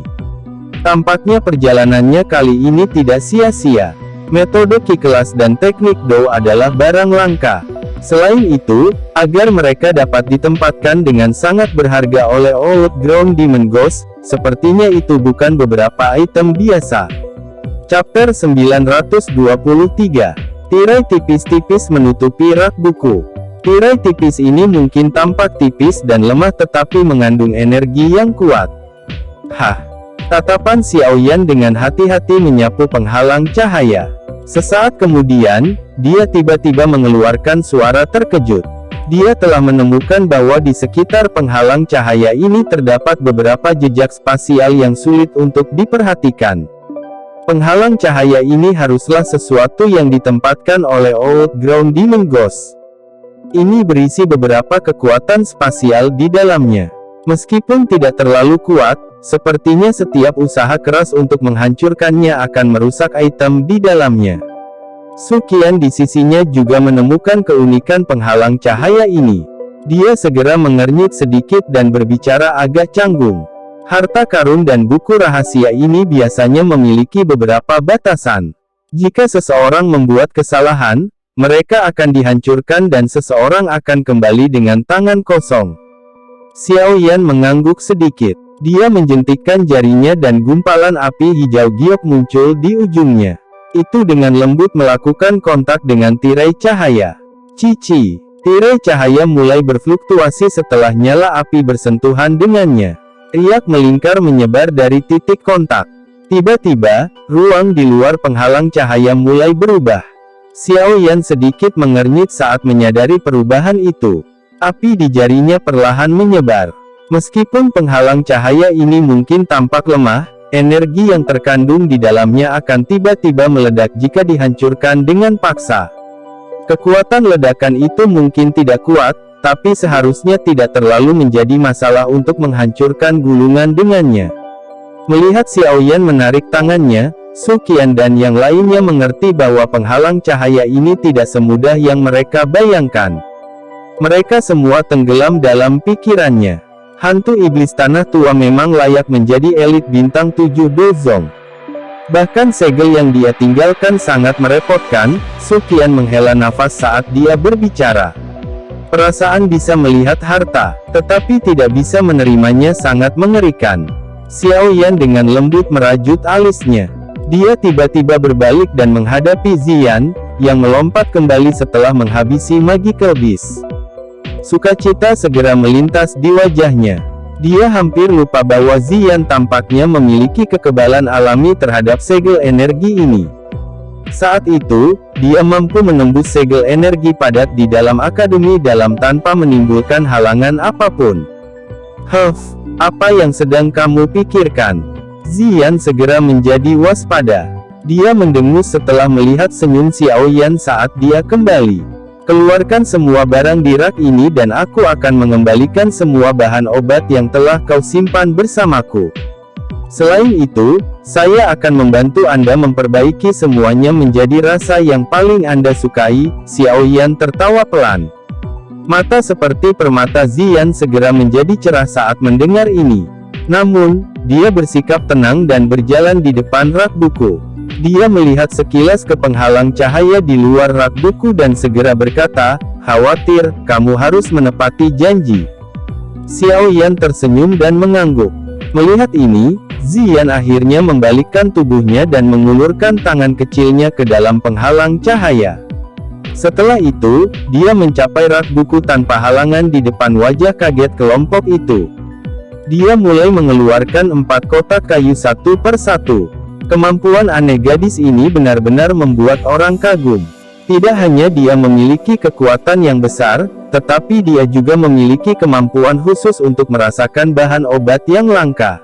Tampaknya perjalanannya kali ini tidak sia-sia. Metode Ki kelas dan teknik Do adalah barang langka. Selain itu, agar mereka dapat ditempatkan dengan sangat berharga oleh Old Ground Demon Ghost, sepertinya itu bukan beberapa item biasa. Chapter 923. Tirai tipis-tipis menutupi rak buku. Tirai tipis ini mungkin tampak tipis dan lemah tetapi mengandung energi yang kuat. Hah! Tatapan Xiao Yan dengan hati-hati menyapu penghalang cahaya. Sesaat kemudian, dia tiba-tiba mengeluarkan suara terkejut. Dia telah menemukan bahwa di sekitar penghalang cahaya ini terdapat beberapa jejak spasial yang sulit untuk diperhatikan. Penghalang cahaya ini haruslah sesuatu yang ditempatkan oleh Old Ground Demon Ghost. Ini berisi beberapa kekuatan spasial di dalamnya. Meskipun tidak terlalu kuat, sepertinya setiap usaha keras untuk menghancurkannya akan merusak item di dalamnya. Suqian di sisinya juga menemukan keunikan penghalang cahaya ini. Dia segera mengernyit sedikit dan berbicara agak canggung. Harta karun dan buku rahasia ini biasanya memiliki beberapa batasan. Jika seseorang membuat kesalahan, mereka akan dihancurkan dan seseorang akan kembali dengan tangan kosong. Xiao Yan mengangguk sedikit. Dia menjentikkan jarinya dan gumpalan api hijau giok muncul di ujungnya. Itu dengan lembut melakukan kontak dengan tirai cahaya. Cici. Tirai cahaya mulai berfluktuasi setelah nyala api bersentuhan dengannya. Riak melingkar menyebar dari titik kontak. Tiba-tiba, ruang di luar penghalang cahaya mulai berubah. Xiao Yan sedikit mengernyit saat menyadari perubahan itu. Api di jarinya perlahan menyebar. Meskipun penghalang cahaya ini mungkin tampak lemah, energi yang terkandung di dalamnya akan tiba-tiba meledak jika dihancurkan dengan paksa. Kekuatan ledakan itu mungkin tidak kuat, tapi seharusnya tidak terlalu menjadi masalah untuk menghancurkan gulungan dengannya. Melihat Xiao Yan menarik tangannya, Su Qian dan yang lainnya mengerti bahwa penghalang cahaya ini tidak semudah yang mereka bayangkan. Mereka semua tenggelam dalam pikirannya. Hantu iblis tanah tua memang layak menjadi elit bintang 7 Dozong. Bahkan segel yang dia tinggalkan sangat merepotkan. Su Qian menghela nafas saat dia berbicara. Perasaan bisa melihat harta, tetapi tidak bisa menerimanya sangat mengerikan. Xiao Yan dengan lembut merajut alisnya. Dia tiba-tiba berbalik dan menghadapi Ziyan, yang melompat kembali setelah menghabisi Magical Beast. Sukacita segera melintas di wajahnya. Dia hampir lupa bahwa Ziyan tampaknya memiliki kekebalan alami terhadap segel energi ini. Saat itu, dia mampu menembus segel energi padat di dalam akademi dalam tanpa menimbulkan halangan apapun. Apa yang sedang kamu pikirkan? Ziyan segera menjadi waspada. Dia mendengus setelah melihat senyum Xiao Yan saat dia kembali. Keluarkan semua barang di rak ini dan aku akan mengembalikan semua bahan obat yang telah kau simpan bersamaku. Selain itu, saya akan membantu Anda memperbaiki semuanya menjadi rasa yang paling Anda sukai. Xiao Yan tertawa pelan. Mata seperti permata Ziyan segera menjadi cerah saat mendengar ini. Namun, dia bersikap tenang dan berjalan di depan rak buku. Dia melihat sekilas ke penghalang cahaya di luar rak buku dan segera berkata, "Khawatir, kamu harus menepati janji." Xiao Yan tersenyum dan mengangguk. Melihat ini, Ziyan akhirnya membalikkan tubuhnya dan mengulurkan tangan kecilnya ke dalam penghalang cahaya. Setelah itu, dia mencapai rak buku tanpa halangan di depan wajah kaget kelompok itu. Dia mulai mengeluarkan 4 kotak kayu satu per satu. Kemampuan aneh gadis ini benar-benar membuat orang kagum. Tidak hanya dia memiliki kekuatan yang besar, tetapi dia juga memiliki kemampuan khusus untuk merasakan bahan obat yang langka.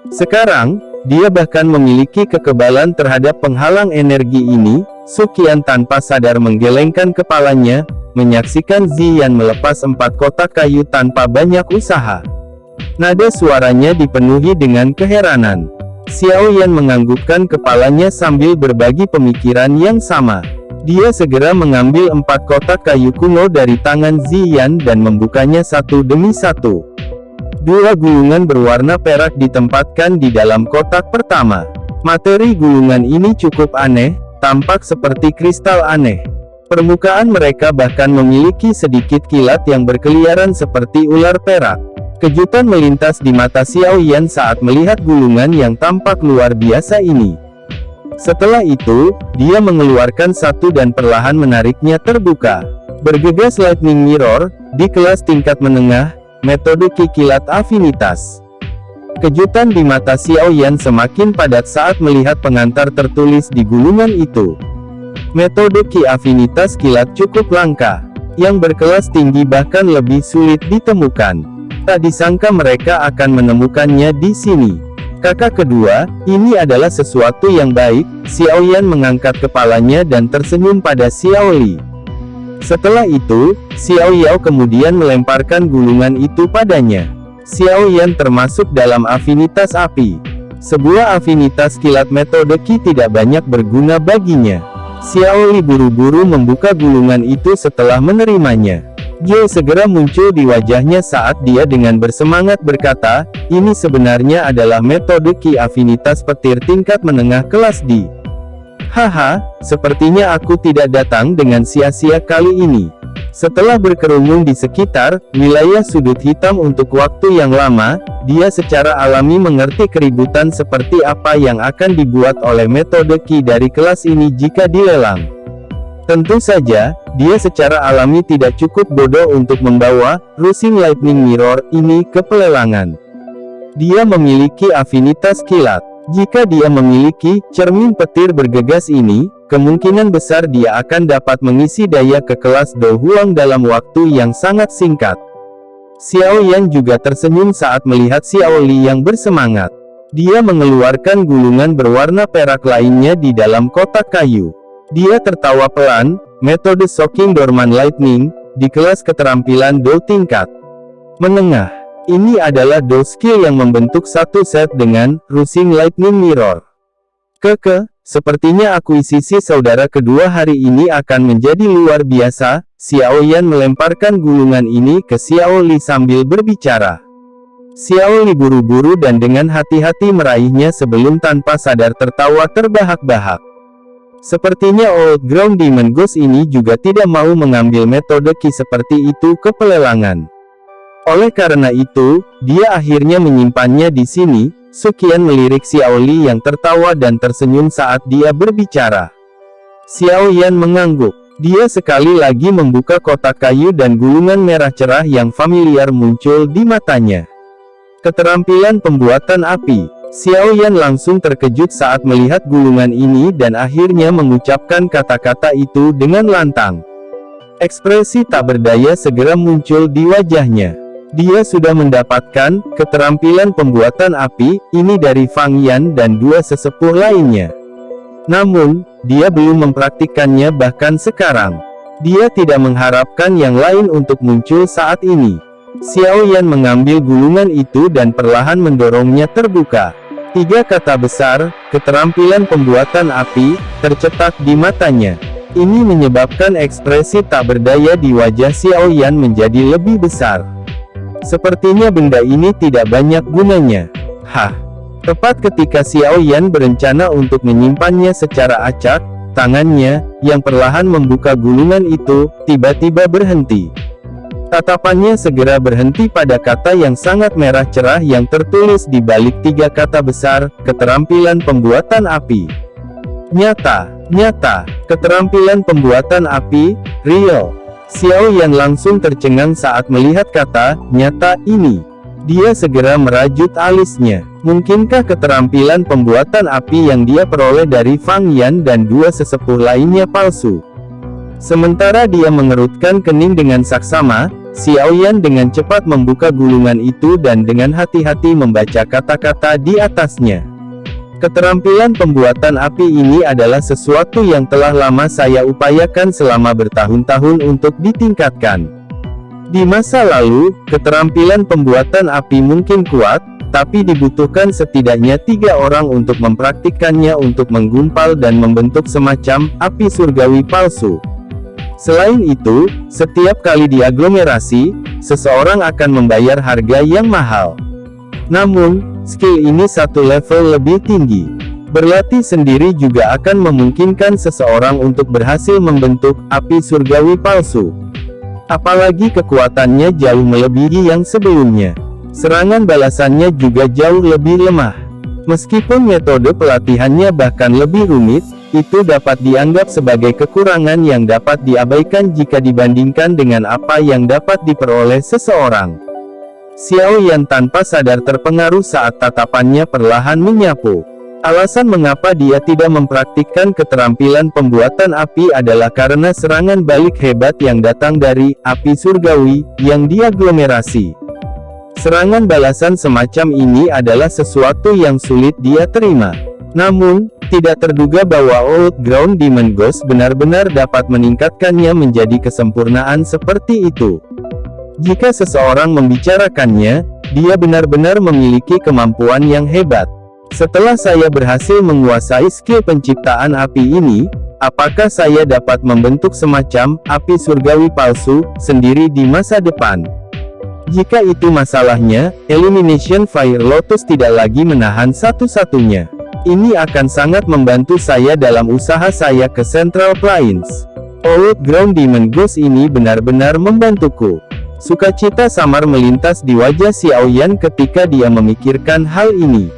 Sekarang, dia bahkan memiliki kekebalan terhadap penghalang energi ini. Su Qian tanpa sadar menggelengkan kepalanya, menyaksikan Ziyan melepas 4 kotak kayu tanpa banyak usaha. Nada suaranya dipenuhi dengan keheranan. Xiao Yan menganggukkan kepalanya sambil berbagi pemikiran yang sama. Dia segera mengambil 4 kotak kayu kuno dari tangan Ziyan dan membukanya satu demi satu. 2 gulungan berwarna perak ditempatkan di dalam kotak pertama. Materi gulungan ini cukup aneh, tampak seperti kristal aneh. Permukaan mereka bahkan memiliki sedikit kilat yang berkeliaran seperti ular perak. Kejutan melintas di mata Xiao Yan saat melihat gulungan yang tampak luar biasa ini. Setelah itu, dia mengeluarkan satu dan perlahan menariknya terbuka. Bergegas Lightning Mirror, di kelas tingkat menengah, metode kikilat afinitas. Kejutan di mata Xiao Yan semakin padat saat melihat pengantar tertulis di gulungan itu. Metode ki afinitas kilat cukup langka, yang berkelas tinggi bahkan lebih sulit ditemukan. Tak disangka mereka akan menemukannya di sini. Kakak kedua, ini adalah sesuatu yang baik. Xiao Yan mengangkat kepalanya dan tersenyum pada Xiao Li. Setelah itu, Xiao Yao kemudian melemparkan gulungan itu padanya. Xiao Yan termasuk dalam afinitas api. Sebuah afinitas kilat metode Qi tidak banyak berguna baginya. Xiao Li buru-buru membuka gulungan itu setelah menerimanya. Joe segera muncul di wajahnya saat dia dengan bersemangat berkata, "Ini sebenarnya adalah metode Qi afinitas petir tingkat menengah kelas D." Haha, sepertinya aku tidak datang dengan sia-sia kali ini. Setelah berkerumun di sekitar wilayah sudut hitam untuk waktu yang lama, dia secara alami mengerti keributan seperti apa yang akan dibuat oleh metode Ki dari kelas ini jika dilelang. Tentu saja, dia secara alami tidak cukup bodoh untuk membawa Rushing Lightning Mirror ini ke pelelangan. Dia memiliki afinitas kilat. Jika dia memiliki cermin petir bergegas ini, kemungkinan besar dia akan dapat mengisi daya ke kelas Do Huang dalam waktu yang sangat singkat. Xiao Yan juga tersenyum saat melihat Xiao Li yang bersemangat. Dia mengeluarkan gulungan berwarna perak lainnya di dalam kotak kayu. Dia tertawa pelan, metode Shocking Dormant Lightning, di kelas keterampilan Do tingkat menengah. Ini adalah Do skill yang membentuk satu set dengan Rushing Lightning Mirror. Sepertinya akuisisi saudara kedua hari ini akan menjadi luar biasa. Xiao Yan melemparkan gulungan ini ke Xiao Li sambil berbicara. Xiao Li buru-buru dan dengan hati-hati meraihnya sebelum tanpa sadar tertawa terbahak-bahak. Sepertinya Old Ground Demon Ghost ini juga tidak mau mengambil metode Ki seperti itu ke pelelangan. Oleh karena itu, dia akhirnya menyimpannya di sini. Suqian melirik Xiao Li yang tertawa dan tersenyum saat dia berbicara. Xiao Yan mengangguk. Dia sekali lagi membuka kotak kayu dan gulungan merah cerah yang familiar muncul di matanya. Keterampilan pembuatan api. Xiao Yan langsung terkejut saat melihat gulungan ini dan akhirnya mengucapkan kata-kata itu dengan lantang. Ekspresi tak berdaya segera muncul di wajahnya. Dia sudah mendapatkan keterampilan pembuatan api ini dari Fang Yan dan dua sesepuh lainnya. Namun, dia belum mempraktikkannya bahkan sekarang. Dia tidak mengharapkan yang lain untuk muncul saat ini. Xiao Yan mengambil gulungan itu dan perlahan mendorongnya terbuka. 3 kata besar, keterampilan pembuatan api, tercetak di matanya. Ini menyebabkan ekspresi tak berdaya di wajah Xiao Yan menjadi lebih besar. Sepertinya benda ini tidak banyak gunanya. Tepat ketika Xiao Yan berencana untuk menyimpannya secara acak, tangannya, yang perlahan membuka gulungan itu, tiba-tiba berhenti. Tatapannya segera berhenti pada kata yang sangat merah cerah yang tertulis di balik 3 kata besar, keterampilan pembuatan api. Nyata, keterampilan pembuatan api, real. Xiao Yan langsung tercengang saat melihat kata, nyata, ini. Dia segera merajut alisnya. Mungkinkah keterampilan pembuatan api yang dia peroleh dari Fang Yan dan dua sesepuh lainnya palsu? Sementara dia mengerutkan kening dengan saksama, Xiao Yan dengan cepat membuka gulungan itu dan dengan hati-hati membaca kata-kata di atasnya. Keterampilan pembuatan api ini adalah sesuatu yang telah lama saya upayakan selama bertahun-tahun untuk ditingkatkan. Di masa lalu, keterampilan pembuatan api mungkin kuat, tapi dibutuhkan setidaknya 3 orang untuk mempraktikkannya untuk menggumpal dan membentuk semacam api surgawi palsu. Selain itu, setiap kali diaglomerasi, seseorang akan membayar harga yang mahal. Namun, skill ini satu level lebih tinggi. Berlatih sendiri juga akan memungkinkan seseorang untuk berhasil membentuk api surgawi palsu. Apalagi kekuatannya jauh melebihi yang sebelumnya. Serangan balasannya juga jauh lebih lemah. Meskipun metode pelatihannya bahkan lebih rumit, itu dapat dianggap sebagai kekurangan yang dapat diabaikan jika dibandingkan dengan apa yang dapat diperoleh seseorang. Xiao Yan tanpa sadar terpengaruh saat tatapannya perlahan menyapu. Alasan mengapa dia tidak mempraktikkan keterampilan pembuatan api adalah karena serangan balik hebat yang datang dari api surgawi yang diaglomerasi. Serangan balasan semacam ini adalah sesuatu yang sulit dia terima. Namun, tidak terduga bahwa Old Ground Demon Ghost benar-benar dapat meningkatkannya menjadi kesempurnaan seperti itu. Jika seseorang membicarakannya, dia benar-benar memiliki kemampuan yang hebat. Setelah saya berhasil menguasai skill penciptaan api ini, apakah saya dapat membentuk semacam api surgawi palsu sendiri di masa depan? Jika itu masalahnya, Elimination Fire Lotus tidak lagi menahan satu-satunya. Ini akan sangat membantu saya dalam usaha saya ke Central Plains. Old Ground Demon Ghost ini benar-benar membantuku. Sukacita samar melintas di wajah Xiao Yan ketika dia memikirkan hal ini.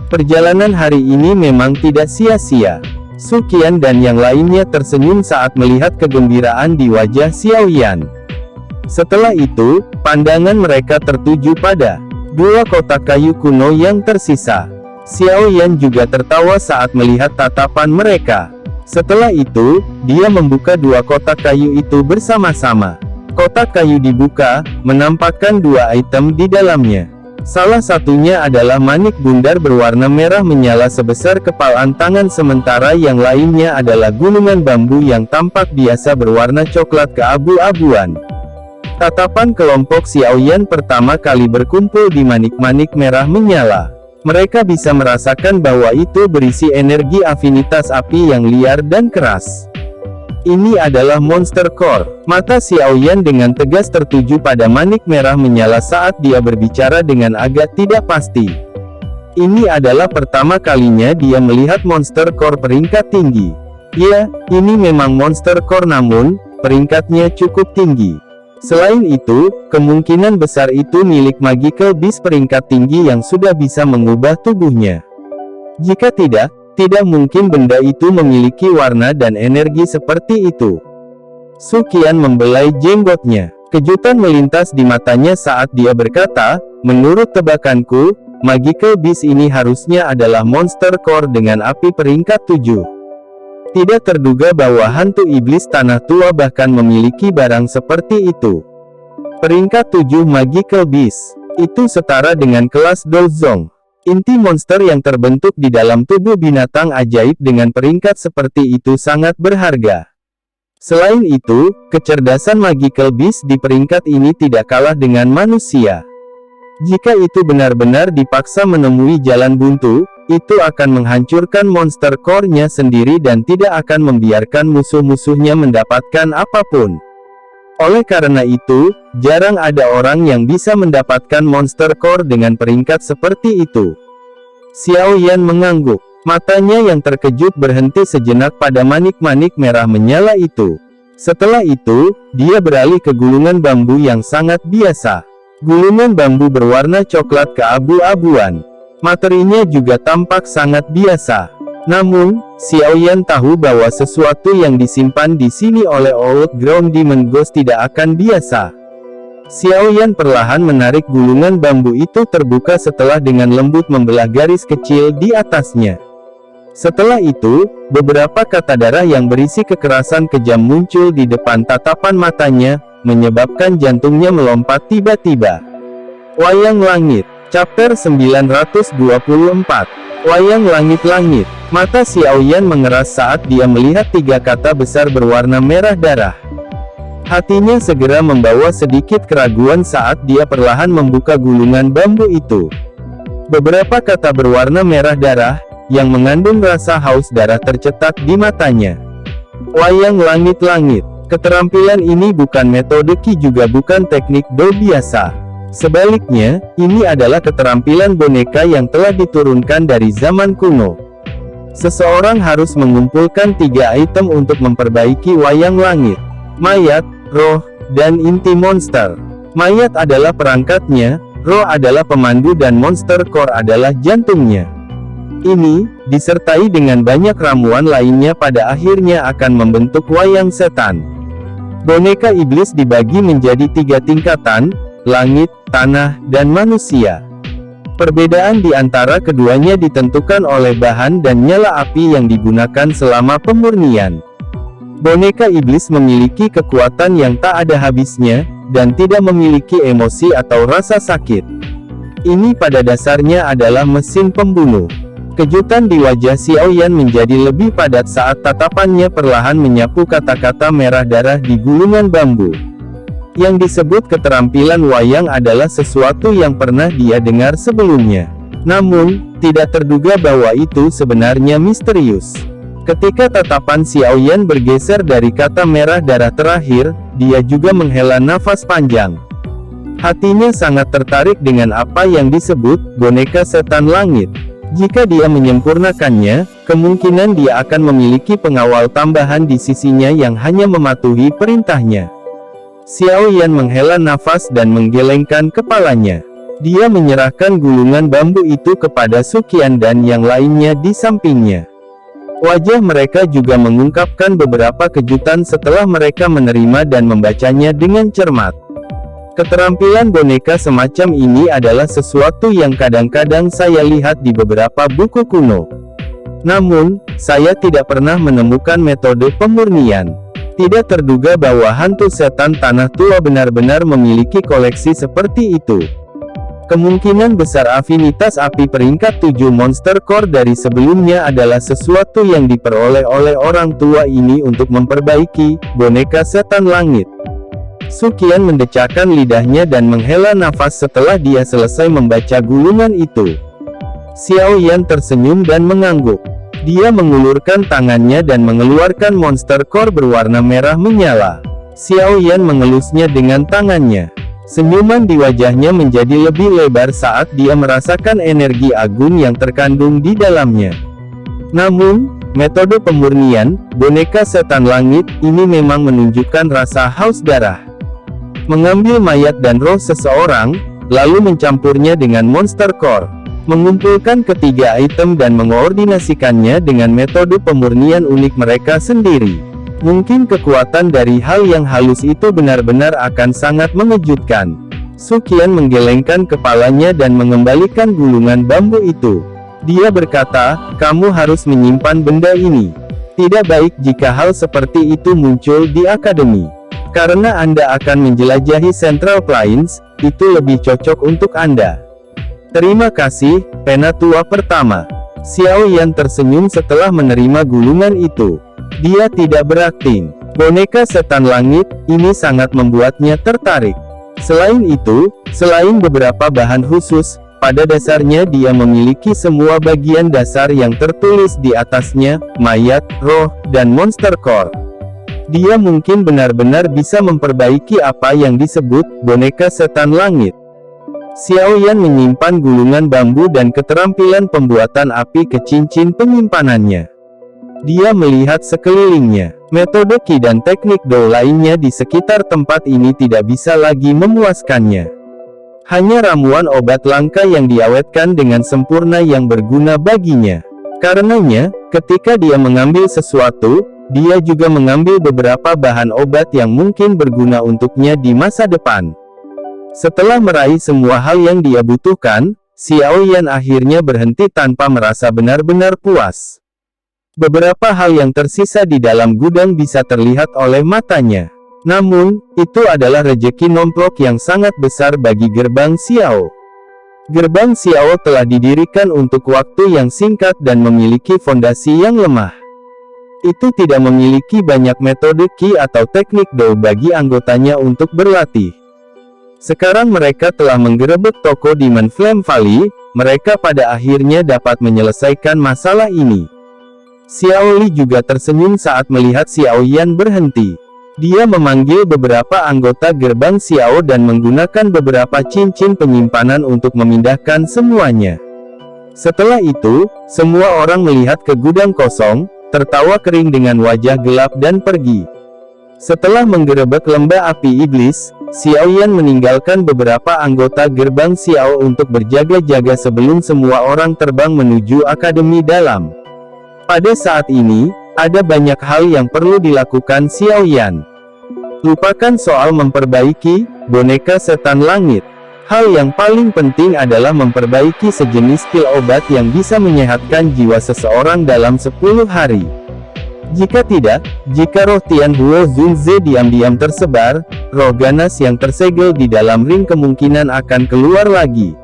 Perjalanan hari ini memang tidak sia-sia. Su Qian dan yang lainnya tersenyum saat melihat kegembiraan di wajah Xiao Yan. Setelah itu, pandangan mereka tertuju pada dua kotak kayu kuno yang tersisa. Xiao Yan juga tertawa saat melihat tatapan mereka. Setelah itu, dia membuka dua kotak kayu itu bersama-sama. Kotak kayu dibuka, menampakkan dua item di dalamnya. Salah satunya adalah manik bundar berwarna merah menyala sebesar kepalan tangan, sementara yang lainnya adalah gulungan bambu yang tampak biasa berwarna coklat keabu-abuan. Tatapan kelompok Xiao Yan pertama kali berkumpul di manik-manik merah menyala. Mereka bisa merasakan bahwa itu berisi energi afinitas api yang liar dan keras. Ini adalah Monster Core. Mata Xiao Yan dengan tegas tertuju pada manik merah menyala saat dia berbicara dengan agak tidak pasti. Ini adalah pertama kalinya dia melihat Monster Core peringkat tinggi. Ya, ini memang Monster Core namun, peringkatnya cukup tinggi. Selain itu, kemungkinan besar itu milik Magical Beast peringkat tinggi yang sudah bisa mengubah tubuhnya. Jika tidak mungkin benda itu memiliki warna dan energi seperti itu. Su Qian membelai jenggotnya. Kejutan melintas di matanya saat dia berkata, menurut tebakanku, Magical Beast ini harusnya adalah Monster Core dengan api peringkat 7. Tidak terduga bahwa hantu iblis tanah tua bahkan memiliki barang seperti itu. Peringkat 7 Magical Beast. Itu setara dengan kelas Dozong. Inti monster yang terbentuk di dalam tubuh binatang ajaib dengan peringkat seperti itu sangat berharga. Selain itu, kecerdasan Magical Beast di peringkat ini tidak kalah dengan manusia. Jika itu benar-benar dipaksa menemui jalan buntu, itu akan menghancurkan monster core-nya sendiri dan tidak akan membiarkan musuh-musuhnya mendapatkan apapun. Oleh karena itu, jarang ada orang yang bisa mendapatkan monster core dengan peringkat seperti itu. Xiao Yan mengangguk. Matanya yang terkejut berhenti sejenak pada manik-manik merah menyala itu. Setelah itu, dia beralih ke gulungan bambu yang sangat biasa. Gulungan bambu berwarna coklat keabu-abuan. Materinya juga tampak sangat biasa. Namun, Xiao Yan tahu bahwa sesuatu yang disimpan di sini oleh Old Ground Demon Ghost tidak akan biasa. Xiao Yan perlahan menarik gulungan bambu itu terbuka setelah dengan lembut membelah garis kecil di atasnya. Setelah itu, beberapa kata darah yang berisi kekerasan kejam muncul di depan tatapan matanya, menyebabkan jantungnya melompat tiba-tiba. Wayang Langit. Chapter 924. Wayang Langit-Langit. Mata Xiao Yan mengeras saat dia melihat tiga kata besar berwarna merah darah. Hatinya segera membawa sedikit keraguan saat dia perlahan membuka gulungan bambu itu. Beberapa kata berwarna merah darah, yang mengandung rasa haus darah tercetak di matanya. Wayang Langit-Langit. Keterampilan ini bukan metode Qi juga bukan teknik Do biasa. Sebaliknya, ini adalah keterampilan boneka yang telah diturunkan dari zaman kuno. Seseorang harus mengumpulkan tiga item untuk memperbaiki wayang langit. Mayat, roh, dan inti monster. Mayat adalah perangkatnya, roh adalah pemandu dan monster core adalah jantungnya. Ini, disertai dengan banyak ramuan lainnya pada akhirnya akan membentuk wayang setan. Boneka iblis dibagi menjadi tiga tingkatan, langit, tanah, dan manusia. Perbedaan di antara keduanya ditentukan oleh bahan dan nyala api yang digunakan selama pemurnian. Boneka iblis memiliki kekuatan yang tak ada habisnya, dan tidak memiliki emosi atau rasa sakit. Ini pada dasarnya adalah mesin pembunuh. Kejutan di wajah Xiao Yan menjadi lebih padat saat tatapannya perlahan menyapu kata-kata merah darah di gulungan bambu. Yang disebut keterampilan wayang adalah sesuatu yang pernah dia dengar sebelumnya. Namun, tidak terduga bahwa itu sebenarnya misterius. Ketika tatapan Xiao Yan bergeser dari kata merah darah terakhir, dia juga menghela nafas panjang. Hatinya sangat tertarik dengan apa yang disebut boneka setan langit. Jika dia menyempurnakannya, kemungkinan dia akan memiliki pengawal tambahan di sisinya yang hanya mematuhi perintahnya. Xiao Yan menghela nafas dan menggelengkan kepalanya. Dia menyerahkan gulungan bambu itu kepada Su Qian dan yang lainnya di sampingnya. Wajah mereka juga mengungkapkan beberapa kejutan setelah mereka menerima dan membacanya dengan cermat. Keterampilan boneka semacam ini adalah sesuatu yang kadang-kadang saya lihat di beberapa buku kuno. Namun, saya tidak pernah menemukan metode pemurnian. Tidak terduga bahwa hantu setan tanah tua benar-benar memiliki koleksi seperti itu. Kemungkinan besar afinitas api peringkat 7 Monster Core dari sebelumnya adalah sesuatu yang diperoleh oleh orang tua ini untuk memperbaiki boneka setan langit. Su Qian mendecakkan lidahnya dan menghela nafas setelah dia selesai membaca gulungan itu. Xiao Yan tersenyum dan mengangguk. Dia mengulurkan tangannya dan mengeluarkan monster core berwarna merah menyala. Xiao Yan mengelusnya dengan tangannya. Senyuman di wajahnya menjadi lebih lebar saat dia merasakan energi agung yang terkandung di dalamnya. Namun, metode pemurnian boneka setan langit ini memang menunjukkan rasa haus darah. Mengambil mayat dan roh seseorang, lalu mencampurnya dengan monster core. Mengumpulkan ketiga item dan mengkoordinasikannya dengan metode pemurnian unik mereka sendiri. Mungkin kekuatan dari hal yang halus itu benar-benar akan sangat mengejutkan. Su Qian menggelengkan kepalanya dan mengembalikan gulungan bambu itu. Dia berkata, "Kamu harus menyimpan benda ini. Tidak baik jika hal seperti itu muncul di akademi. Karena Anda akan menjelajahi Central Plains, itu lebih cocok untuk Anda." "Terima kasih, Penatua Pertama." Xiao Yan tersenyum setelah menerima gulungan itu. Dia tidak berakting. Boneka setan langit ini sangat membuatnya tertarik. Selain itu, selain beberapa bahan khusus, pada dasarnya dia memiliki semua bagian dasar yang tertulis di atasnya, mayat, roh, dan monster core. Dia mungkin benar-benar bisa memperbaiki apa yang disebut boneka setan langit. Xiao Yan menyimpan gulungan bambu dan keterampilan pembuatan api ke cincin penyimpanannya. Dia melihat sekelilingnya. Metode Qi dan teknik Do lainnya di sekitar tempat ini tidak bisa lagi memuaskannya. Hanya ramuan obat langka yang diawetkan dengan sempurna yang berguna baginya. Karenanya, ketika dia mengambil sesuatu, dia juga mengambil beberapa bahan obat yang mungkin berguna untuknya di masa depan. Setelah meraih semua hal yang dia butuhkan, Xiao Yan akhirnya berhenti tanpa merasa benar-benar puas. Beberapa hal yang tersisa di dalam gudang bisa terlihat oleh matanya. Namun, itu adalah rejeki nomplok yang sangat besar bagi gerbang Xiao. Gerbang Xiao telah didirikan untuk waktu yang singkat dan memiliki fondasi yang lemah. Itu tidak memiliki banyak metode Qi atau teknik Do bagi anggotanya untuk berlatih. Sekarang mereka telah menggerebek toko Demon Flame Valley, mereka pada akhirnya dapat menyelesaikan masalah ini. Xiao Li juga tersenyum saat melihat Xiao Yan berhenti. Dia memanggil beberapa anggota gerbang Xiao dan menggunakan beberapa cincin penyimpanan untuk memindahkan semuanya. Setelah itu, semua orang melihat ke gudang kosong, tertawa kering dengan wajah gelap dan pergi. Setelah menggerebek lembah api iblis, Xiao Yan meninggalkan beberapa anggota gerbang Xiao untuk berjaga-jaga sebelum semua orang terbang menuju akademi dalam. Pada saat ini, ada banyak hal yang perlu dilakukan Xiao Yan. Lupakan soal memperbaiki boneka setan langit. Hal yang paling penting adalah memperbaiki sejenis pil obat yang bisa menyehatkan jiwa seseorang dalam 10 hari. Jika tidak, jika roh Tianhuo Zunze diam-diam tersebar, roh ganas yang tersegel di dalam ring kemungkinan akan keluar lagi.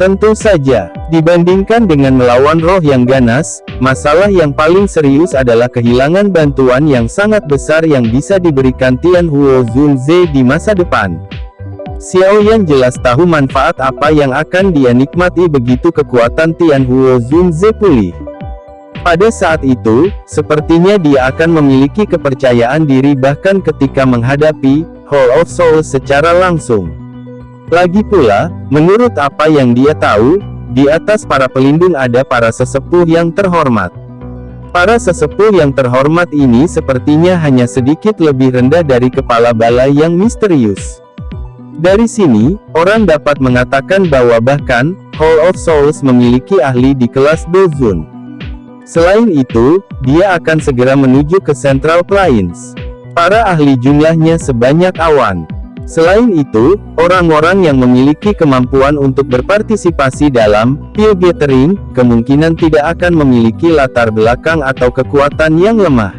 Tentu saja, dibandingkan dengan melawan roh yang ganas, masalah yang paling serius adalah kehilangan bantuan yang sangat besar yang bisa diberikan Tianhuo Zunze di masa depan. Xiao Yan jelas tahu manfaat apa yang akan dia nikmati begitu kekuatan Tianhuo Zunze pulih. Pada saat itu, sepertinya dia akan memiliki kepercayaan diri bahkan ketika menghadapi Hall of Souls secara langsung. Lagi pula, menurut apa yang dia tahu, di atas para pelindung ada para sesepuh yang terhormat. Para sesepuh yang terhormat ini sepertinya hanya sedikit lebih rendah dari kepala balai yang misterius. Dari sini, orang dapat mengatakan bahwa bahkan, Hall of Souls memiliki ahli di kelas Dozun. Selain itu, dia akan segera menuju ke Central Plains. Para ahli jumlahnya sebanyak awan. Selain itu, orang-orang yang memiliki kemampuan untuk berpartisipasi dalam Pil Gathering, kemungkinan tidak akan memiliki latar belakang atau kekuatan yang lemah.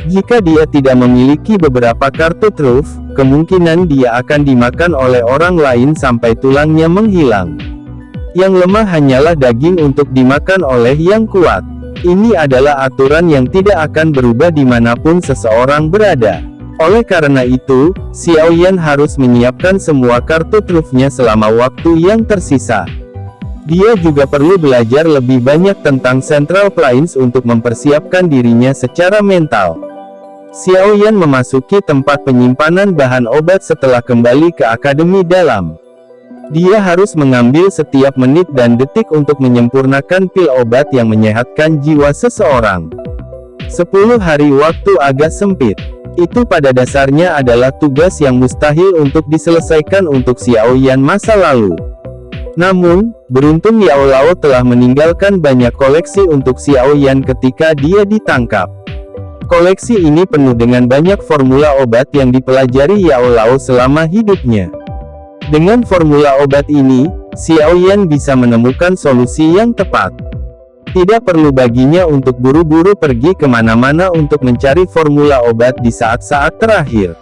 Jika dia tidak memiliki beberapa kartu truf, kemungkinan dia akan dimakan oleh orang lain sampai tulangnya menghilang. Yang lemah hanyalah daging untuk dimakan oleh yang kuat. Ini adalah aturan yang tidak akan berubah dimanapun seseorang berada. Oleh karena itu, Xiao Yan harus menyiapkan semua kartu trufnya selama waktu yang tersisa. Dia juga perlu belajar lebih banyak tentang Central Plains untuk mempersiapkan dirinya secara mental. Xiao Yan memasuki tempat penyimpanan bahan obat setelah kembali ke Akademi Dalam. Dia harus mengambil setiap menit dan detik untuk menyempurnakan pil obat yang menyehatkan jiwa seseorang. 10 hari waktu agak sempit. Itu pada dasarnya adalah tugas yang mustahil untuk diselesaikan untuk Xiao Yan masa lalu. Namun, beruntung Yao Lao telah meninggalkan banyak koleksi untuk Xiao Yan ketika dia ditangkap. Koleksi ini penuh dengan banyak formula obat yang dipelajari Yao Lao selama hidupnya. Dengan formula obat ini, Xiao Yan bisa menemukan solusi yang tepat. Tidak perlu baginya untuk buru-buru pergi kemana-mana untuk mencari formula obat di saat-saat terakhir.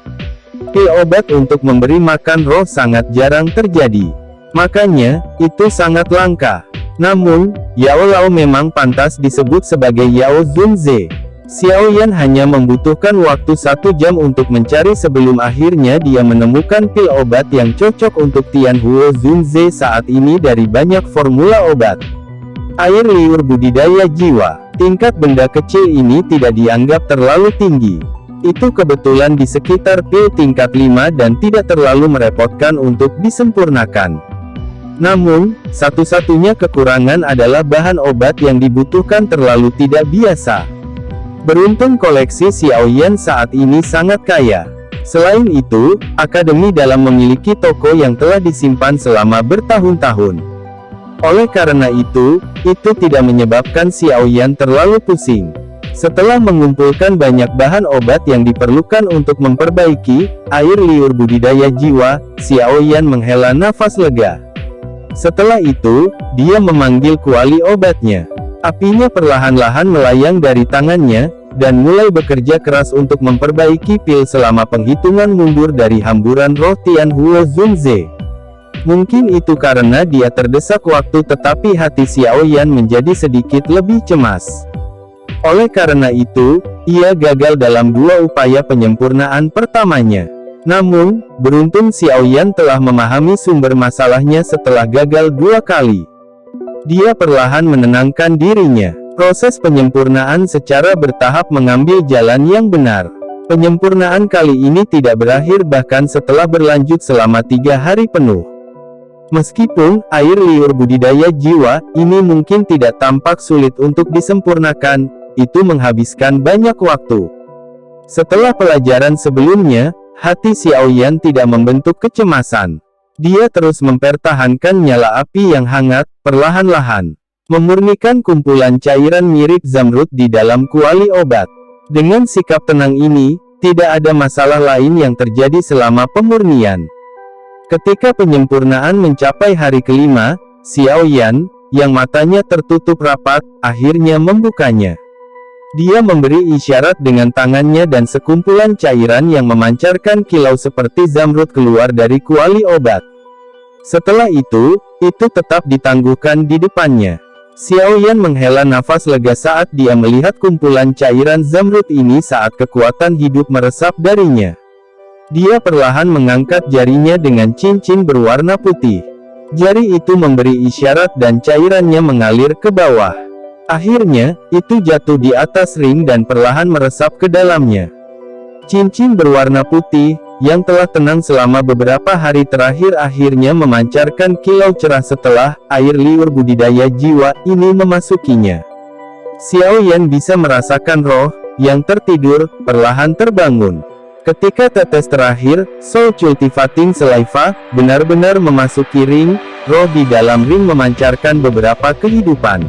Pil obat untuk memberi makan roh sangat jarang terjadi. Makanya, itu sangat langka. Namun, Yao Lao memang pantas disebut sebagai Yao Zunze. Xiao Yan hanya membutuhkan waktu 1 jam untuk mencari sebelum akhirnya dia menemukan pil obat yang cocok untuk Tianhuo Zunze saat ini dari banyak formula obat. Air liur budidaya jiwa. Tingkat benda kecil ini tidak dianggap terlalu tinggi. Itu kebetulan di sekitar pil tingkat 5 dan tidak terlalu merepotkan untuk disempurnakan. Namun, satu-satunya kekurangan adalah bahan obat yang dibutuhkan terlalu tidak biasa. Beruntung koleksi Xiao Yan saat ini sangat kaya. Selain itu, Akademi Dalam memiliki toko yang telah disimpan selama bertahun-tahun. Oleh karena itu tidak menyebabkan Xiao Yan terlalu pusing. Setelah mengumpulkan banyak bahan obat yang diperlukan untuk memperbaiki air liur budidaya jiwa, Xiao Yan menghela nafas lega. Setelah itu, dia memanggil kuali obatnya. Apinya perlahan-lahan melayang dari tangannya, dan mulai bekerja keras untuk memperbaiki pil selama penghitungan mundur dari hamburan roh Tianhuo Zunze. Mungkin itu karena dia terdesak waktu tetapi hati Xiao Yan menjadi sedikit lebih cemas. Oleh karena itu, ia gagal dalam 2 upaya penyempurnaan pertamanya. Namun, beruntung Xiao Yan telah memahami sumber masalahnya setelah gagal 2 kali. Dia perlahan menenangkan dirinya. Proses penyempurnaan secara bertahap mengambil jalan yang benar. Penyempurnaan kali ini tidak berakhir bahkan setelah berlanjut selama 3 hari penuh. Meskipun air liur budidaya jiwa ini mungkin tidak tampak sulit untuk disempurnakan, itu menghabiskan banyak waktu. Setelah pelajaran sebelumnya, hati Xiao Yan tidak membentuk kecemasan. Dia terus mempertahankan nyala api yang hangat, perlahan-lahan memurnikan kumpulan cairan mirip zamrud di dalam kuali obat. Dengan sikap tenang ini, tidak ada masalah lain yang terjadi selama pemurnian. Ketika penyempurnaan mencapai hari kelima, Xiao Yan, yang matanya tertutup rapat, akhirnya membukanya. Dia memberi isyarat dengan tangannya dan sekumpulan cairan yang memancarkan kilau seperti zamrud keluar dari kuali obat. Setelah itu tetap ditangguhkan di depannya. Xiao Yan menghela nafas lega saat dia melihat kumpulan cairan zamrud ini saat kekuatan hidup meresap darinya. Dia perlahan mengangkat jarinya dengan cincin berwarna putih. Jari itu memberi isyarat dan cairannya mengalir ke bawah. Akhirnya, itu jatuh di atas ring dan perlahan meresap ke dalamnya. Cincin berwarna putih, yang telah tenang selama beberapa hari terakhir akhirnya memancarkan kilau cerah setelah air liur budidaya jiwa ini memasukinya. Xiao Yan bisa merasakan roh yang tertidur perlahan terbangun. Ketika tetes terakhir, Soul Cultivating Saliva, benar-benar memasuki ring, roh di dalam ring memancarkan beberapa kehidupan.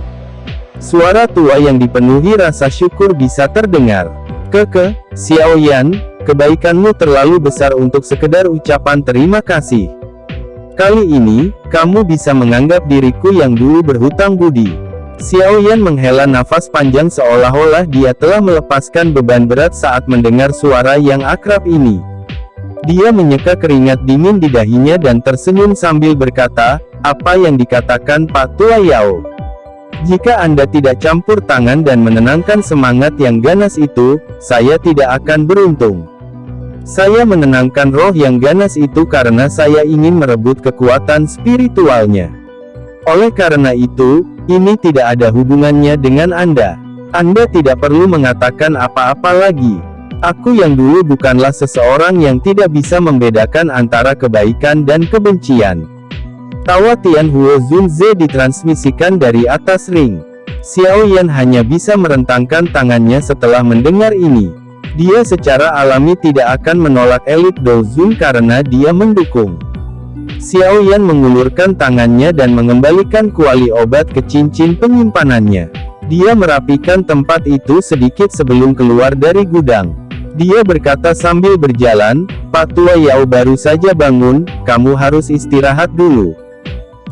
Suara tua yang dipenuhi rasa syukur bisa terdengar. Xiao Yan, kebaikanmu terlalu besar untuk sekedar ucapan terima kasih. Kali ini, kamu bisa menganggap diriku yang dulu berhutang budi. Xiao Yan menghela nafas panjang seolah-olah dia telah melepaskan beban berat saat mendengar suara yang akrab ini. Dia menyeka keringat dingin di dahinya dan tersenyum sambil berkata, "Apa yang dikatakan Pak Tua Yao? Jika Anda tidak campur tangan dan menenangkan semangat yang ganas itu, saya tidak akan beruntung. Saya menenangkan roh yang ganas itu karena saya ingin merebut kekuatan spiritualnya. Oleh karena itu, ini tidak ada hubungannya dengan Anda. Anda tidak perlu mengatakan apa-apa lagi. Aku yang dulu bukanlah seseorang yang tidak bisa membedakan antara kebaikan dan kebencian." Tawa Tianhuo Zunze ditransmisikan dari atas ring. Xiao Yan hanya bisa merentangkan tangannya setelah mendengar ini. Dia secara alami tidak akan menolak elit Douzun karena dia mendukung. Xiao Yan mengulurkan tangannya dan mengembalikan kuali obat ke cincin penyimpanannya. Dia merapikan tempat itu sedikit sebelum keluar dari gudang. Dia berkata sambil berjalan, "Pak Tua Yao baru saja bangun, kamu harus istirahat dulu.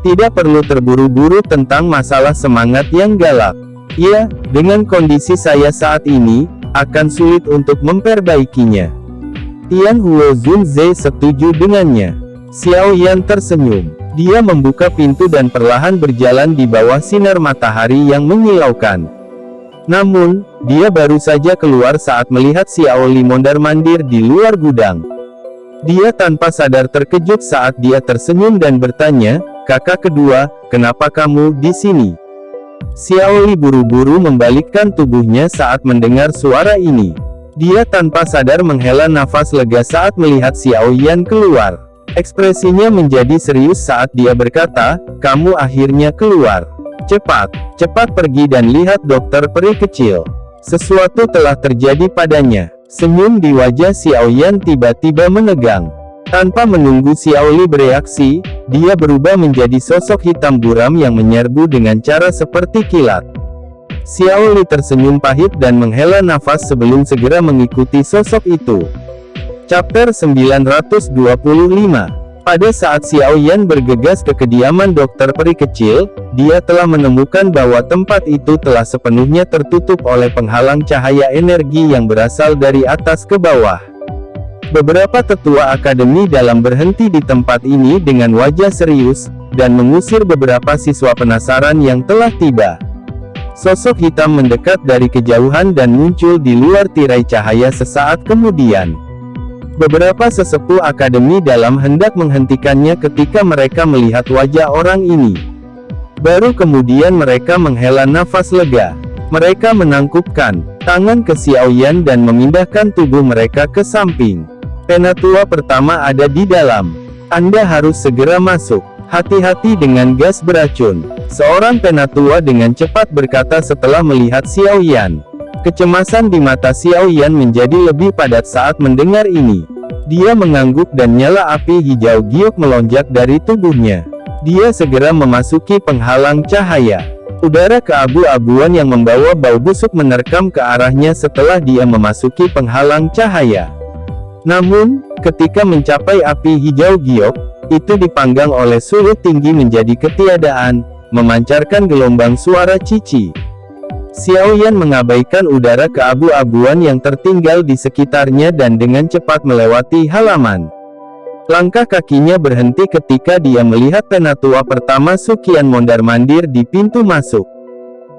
Tidak perlu terburu-buru tentang masalah semangat yang galak. Ya, dengan kondisi saya saat ini, akan sulit untuk memperbaikinya." Tianhuo Zunze setuju dengannya. Xiao Yan tersenyum. Dia membuka pintu dan perlahan berjalan di bawah sinar matahari yang menyilaukan. Namun, dia baru saja keluar saat melihat Xiao Li mondar-mandir di luar gudang. Dia tanpa sadar terkejut saat dia tersenyum dan bertanya, "Kakak kedua, kenapa kamu di sini?" Xiao Li buru-buru membalikkan tubuhnya saat mendengar suara ini. Dia tanpa sadar menghela nafas lega saat melihat Xiao Yan keluar. Ekspresinya menjadi serius saat dia berkata, "Kamu akhirnya keluar. Cepat pergi dan lihat dokter peri kecil. Sesuatu telah terjadi padanya." Senyum di wajah Xiao Yan tiba-tiba menegang. Tanpa menunggu Xiao Li bereaksi, dia berubah menjadi sosok hitam buram yang menyerbu dengan cara seperti kilat. Xiao Li tersenyum pahit dan menghela nafas sebelum segera mengikuti sosok itu. Chapter 925. Pada saat Xiao Yan bergegas ke kediaman dokter peri kecil, dia telah menemukan bahwa tempat itu telah sepenuhnya tertutup oleh penghalang cahaya energi yang berasal dari atas ke bawah. Beberapa tetua akademi dalam berhenti di tempat ini dengan wajah serius, dan mengusir beberapa siswa penasaran yang telah tiba. Sosok hitam mendekat dari kejauhan dan muncul di luar tirai cahaya sesaat kemudian. Beberapa sesepuh akademi dalam hendak menghentikannya ketika mereka melihat wajah orang ini. Baru kemudian mereka menghela nafas lega. Mereka menangkupkan tangan ke Xiao Yan dan memindahkan tubuh mereka ke samping. "Penatua pertama ada di dalam. Anda harus segera masuk. Hati-hati dengan gas beracun," seorang penatua dengan cepat berkata setelah melihat Xiao Yan. Kecemasan di mata Xiao Yan menjadi lebih padat saat mendengar ini. Dia mengangguk dan nyala api hijau giok melonjak dari tubuhnya. Dia segera memasuki penghalang cahaya. Udara keabu-abuan yang membawa bau busuk menerkam ke arahnya setelah dia memasuki penghalang cahaya. Namun, ketika mencapai api hijau giok, itu dipanggang oleh suhu tinggi menjadi ketiadaan, memancarkan gelombang suara cici. Xiao Yan mengabaikan udara keabu-abuan yang tertinggal di sekitarnya dan dengan cepat melewati halaman. Langkah kakinya berhenti ketika dia melihat penatua pertama Suqian mondar-mandir di pintu masuk.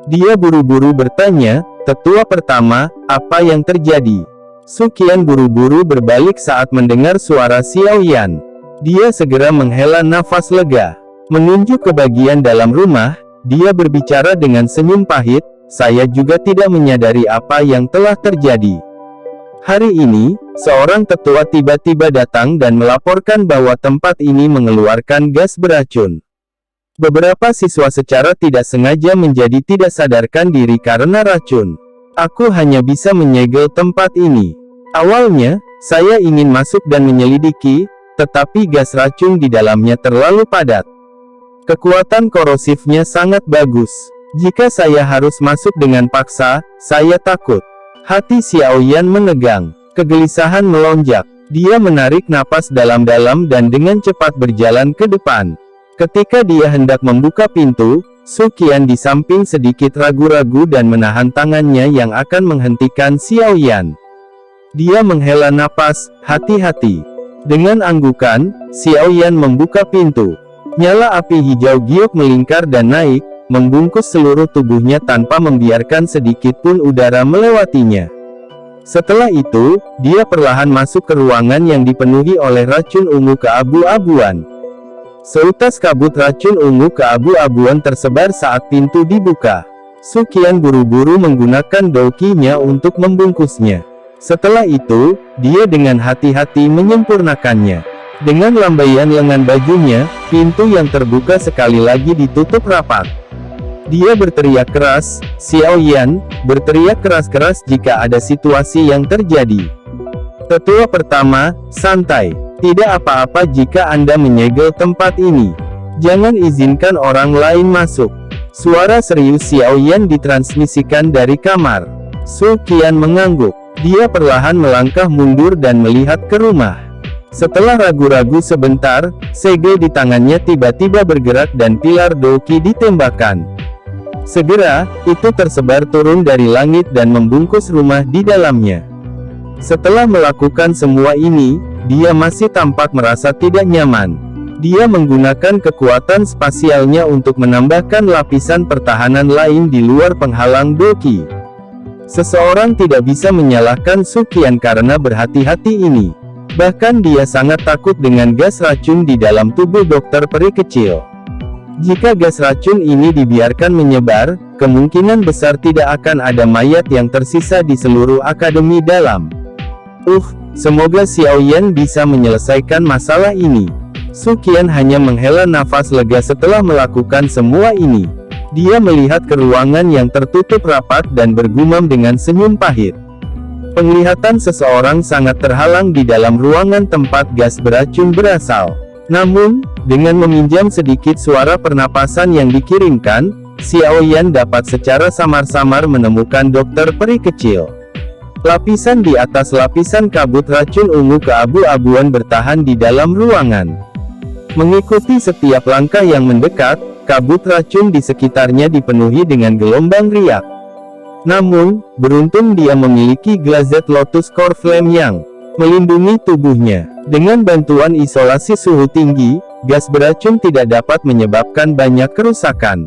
Dia buru-buru bertanya, "Tetua pertama, apa yang terjadi?" Suqian buru-buru berbalik saat mendengar suara Xiao Yan. Dia segera menghela nafas lega. Menunjuk ke bagian dalam rumah, dia berbicara dengan senyum pahit, "Saya juga tidak menyadari apa yang telah terjadi. Hari ini, seorang tetua tiba-tiba datang dan melaporkan bahwa tempat ini mengeluarkan gas beracun. Beberapa siswa secara tidak sengaja menjadi tidak sadarkan diri karena racun. Aku hanya bisa menyegel tempat ini. Awalnya, saya ingin masuk dan menyelidiki, tetapi gas racun di dalamnya terlalu padat. Kekuatan korosifnya sangat bagus. Jika saya harus masuk dengan paksa, saya takut. Hati Xiao Yan menegang. Kegelisahan melonjak. Dia menarik napas dalam-dalam dan dengan cepat berjalan ke depan. Ketika dia hendak membuka pintu, Su Qian di samping sedikit ragu-ragu dan menahan tangannya yang akan menghentikan Xiao Yan. Dia menghela napas, hati-hati. Dengan anggukan, Xiao Yan membuka pintu. Nyala api hijau giok melingkar dan naik, membungkus seluruh tubuhnya tanpa membiarkan sedikit pun udara melewatinya. Setelah itu, dia perlahan masuk ke ruangan yang dipenuhi oleh racun ungu keabu-abuan. Seutas kabut racun ungu keabu-abuan tersebar saat pintu dibuka. Su Qian buru-buru menggunakan douki-nya untuk membungkusnya. Setelah itu, dia dengan hati-hati menyempurnakannya. Dengan lambaian lengan bajunya, pintu yang terbuka sekali lagi ditutup rapat. Dia berteriak keras, Xiao Yan, berteriak keras-keras jika ada situasi yang terjadi. Tetua pertama, santai. Tidak apa-apa jika Anda menyegel tempat ini. Jangan izinkan orang lain masuk. Suara serius Xiao Yan ditransmisikan dari kamar. Su Qian mengangguk. Dia perlahan melangkah mundur dan melihat ke rumah. Setelah ragu-ragu sebentar, segel di tangannya tiba-tiba bergerak dan pilar douki ditembakkan. Segera, itu tersebar turun dari langit dan membungkus rumah di dalamnya. Setelah melakukan semua ini, dia masih tampak merasa tidak nyaman. Dia menggunakan kekuatan spasialnya untuk menambahkan lapisan pertahanan lain di luar penghalang douki. Seseorang tidak bisa menyalahkan Su Qian karena berhati-hati ini. Bahkan dia sangat takut dengan gas racun di dalam tubuh dokter peri kecil. Jika gas racun ini dibiarkan menyebar, kemungkinan besar tidak akan ada mayat yang tersisa di seluruh akademi dalam. Semoga Xiao Yan bisa menyelesaikan masalah ini. Su Qian hanya menghela nafas lega setelah melakukan semua ini. Dia melihat ke ruangan yang tertutup rapat dan bergumam dengan senyum pahit. Penglihatan seseorang sangat terhalang di dalam ruangan tempat gas beracun berasal. Namun, dengan meminjam sedikit suara pernapasan yang dikirimkan, Xiao Yan dapat secara samar-samar menemukan dokter peri kecil. Lapisan di atas lapisan kabut racun ungu keabu-abuan bertahan di dalam ruangan. Mengikuti setiap langkah yang mendekat, kabut racun di sekitarnya dipenuhi dengan gelombang riak. Namun, beruntung dia memiliki Glazed Lotus Core Flame yang melindungi tubuhnya. Dengan bantuan isolasi suhu tinggi, gas beracun tidak dapat menyebabkan banyak kerusakan.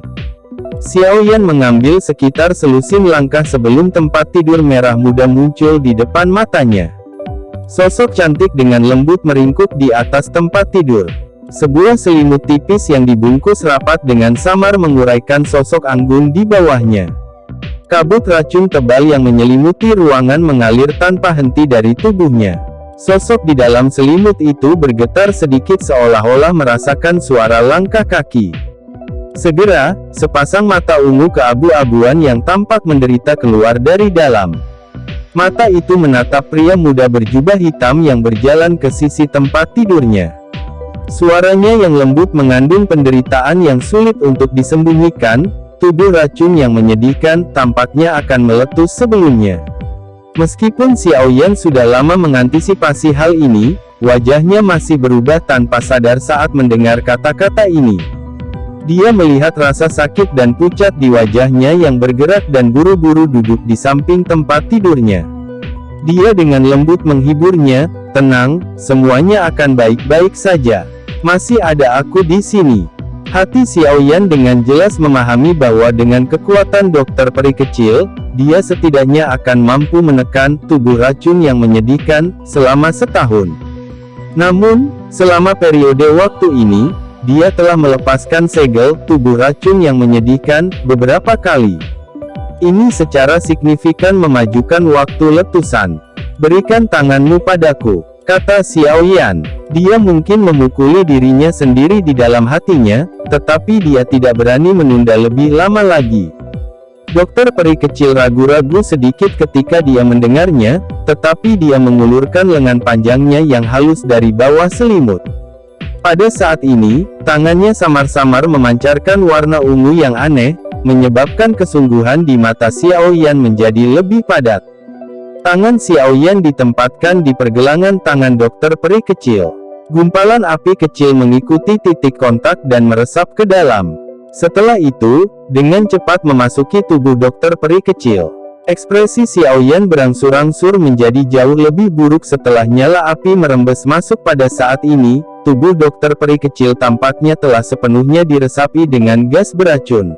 Xiao Yan mengambil sekitar selusin langkah sebelum tempat tidur merah muda muncul di depan matanya. Sosok cantik dengan lembut meringkuk di atas tempat tidur. Sebuah selimut tipis yang dibungkus rapat dengan samar menguraikan sosok anggun di bawahnya. Kabut racun tebal yang menyelimuti ruangan mengalir tanpa henti dari tubuhnya. Sosok di dalam selimut itu bergetar sedikit seolah-olah merasakan suara langkah kaki. Segera, sepasang mata ungu keabu-abuan yang tampak menderita keluar dari dalam. Mata itu menatap pria muda berjubah hitam yang berjalan ke sisi tempat tidurnya. Suaranya yang lembut mengandung penderitaan yang sulit untuk disembunyikan. Tubuh racun yang menyedihkan tampaknya akan meletus sebelumnya. Meskipun Xiao Yan sudah lama mengantisipasi hal ini, wajahnya masih berubah tanpa sadar saat mendengar kata-kata ini. Dia melihat rasa sakit dan pucat di wajahnya yang bergerak dan buru-buru duduk di samping tempat tidurnya. Dia dengan lembut menghiburnya, "Tenang, semuanya akan baik-baik saja. Masih ada aku di sini." Hati Xiao Yan dengan jelas memahami bahwa dengan kekuatan dokter peri kecil, dia setidaknya akan mampu menekan tubuh racun yang menyedihkan selama setahun. Namun, selama periode waktu ini, dia telah melepaskan segel tubuh racun yang menyedihkan beberapa kali. Ini secara signifikan memajukan waktu letusan. Berikan tanganmu padaku, kata Xiao Yan. Dia mungkin memukuli dirinya sendiri di dalam hatinya, tetapi dia tidak berani menunda lebih lama lagi. Dokter peri kecil ragu-ragu sedikit ketika dia mendengarnya, tetapi dia mengulurkan lengan panjangnya yang halus dari bawah selimut. Pada saat ini, tangannya samar-samar memancarkan warna ungu yang aneh, menyebabkan kesungguhan di mata Xiao Yan menjadi lebih padat. Tangan Xiao Yan ditempatkan di pergelangan tangan dokter peri kecil. Gumpalan api kecil mengikuti titik kontak dan meresap ke dalam. Setelah itu, dengan cepat memasuki tubuh dokter peri kecil. Ekspresi Xiao Yan berangsur-angsur menjadi jauh lebih buruk setelah nyala api merembes masuk. Pada saat ini, tubuh dokter peri kecil tampaknya telah sepenuhnya diresapi dengan gas beracun.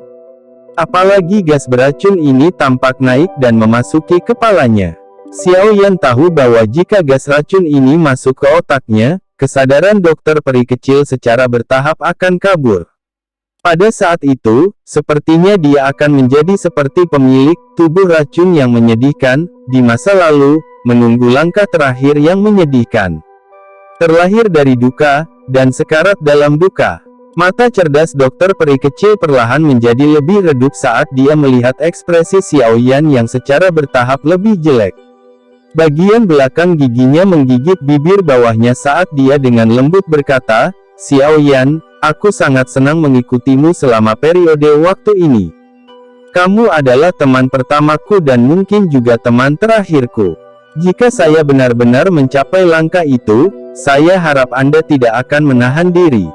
Apalagi gas beracun ini tampak naik dan memasuki kepalanya. Xiao Yan tahu bahwa jika gas racun ini masuk ke otaknya, kesadaran dokter peri kecil secara bertahap akan kabur. Pada saat itu, sepertinya dia akan menjadi seperti pemilik tubuh racun yang menyedihkan di masa lalu, menunggu langkah terakhir yang menyedihkan. Terlahir dari duka, dan sekarat dalam duka. Mata cerdas dokter peri kecil perlahan menjadi lebih redup saat dia melihat ekspresi Xiao Yan yang secara bertahap lebih jelek. Bagian belakang giginya menggigit bibir bawahnya saat dia dengan lembut berkata, "Xiao Yan, aku sangat senang mengikutimu selama periode waktu ini. Kamu adalah teman pertamaku dan mungkin juga teman terakhirku. Jika saya benar-benar mencapai langkah itu, saya harap Anda tidak akan menahan diri.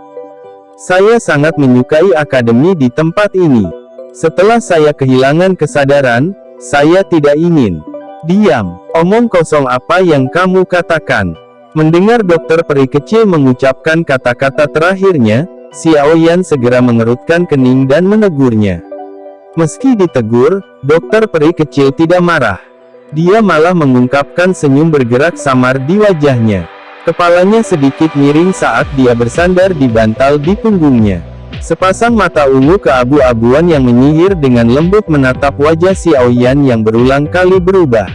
Saya sangat menyukai akademi di tempat ini. Setelah saya kehilangan kesadaran, saya tidak ingin." "Diam, omong kosong, apa yang kamu katakan?" Mendengar dokter peri kecil mengucapkan kata-kata terakhirnya, Xiao Yan segera mengerutkan kening dan menegurnya. Meski ditegur, dokter peri kecil tidak marah. Dia malah mengungkapkan senyum bergerak samar di wajahnya. Kepalanya sedikit miring saat dia bersandar di bantal di punggungnya. Sepasang mata ungu keabu-abuan yang menyihir dengan lembut menatap wajah Xiao Yan yang berulang kali berubah.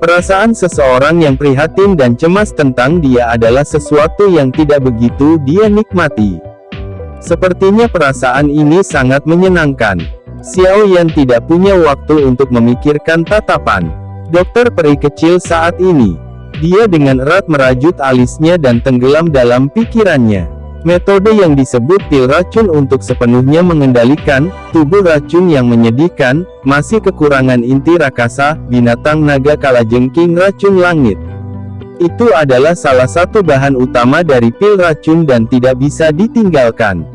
Perasaan seseorang yang prihatin dan cemas tentang dia adalah sesuatu yang tidak begitu dia nikmati. Sepertinya perasaan ini sangat menyenangkan. Xiao Yan tidak punya waktu untuk memikirkan tatapan dokter peri kecil saat ini. Dia dengan erat merajut alisnya dan tenggelam dalam pikirannya. Metode yang disebut pil racun untuk sepenuhnya mengendalikan tubuh racun yang menyedihkan, masih kekurangan inti rakasa, binatang naga kalajengking racun langit. Itu adalah salah satu bahan utama dari pil racun dan tidak bisa ditinggalkan.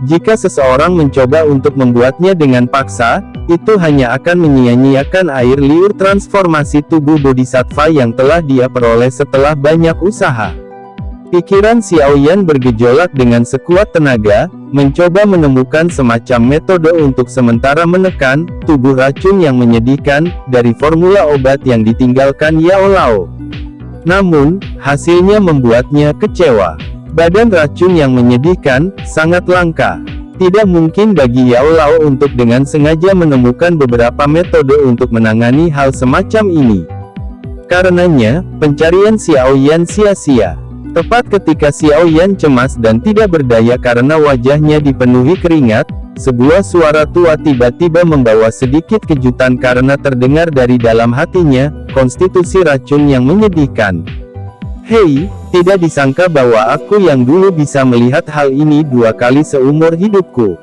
Jika seseorang mencoba untuk membuatnya dengan paksa, itu hanya akan menyia-nyiakan air liur transformasi tubuh bodhisattva yang telah dia peroleh setelah banyak usaha. Pikiran Xiao Yan bergejolak dengan sekuat tenaga, mencoba menemukan semacam metode untuk sementara menekan tubuh racun yang menyedihkan dari formula obat yang ditinggalkan Yao Lao. Namun, hasilnya membuatnya kecewa. Badan racun yang menyedihkan sangat langka. Tidak mungkin bagi Yao Lao untuk dengan sengaja menemukan beberapa metode untuk menangani hal semacam ini. Karenanya, pencarian Xiao Yan sia-sia. Tepat ketika Xiao Yan cemas dan tidak berdaya karena wajahnya dipenuhi keringat, sebuah suara tua tiba-tiba membawa sedikit kejutan karena terdengar dari dalam hatinya, konstitusi racun yang menyedihkan. "Hei, tidak disangka bahwa aku yang dulu bisa melihat hal ini 2 kali seumur hidupku.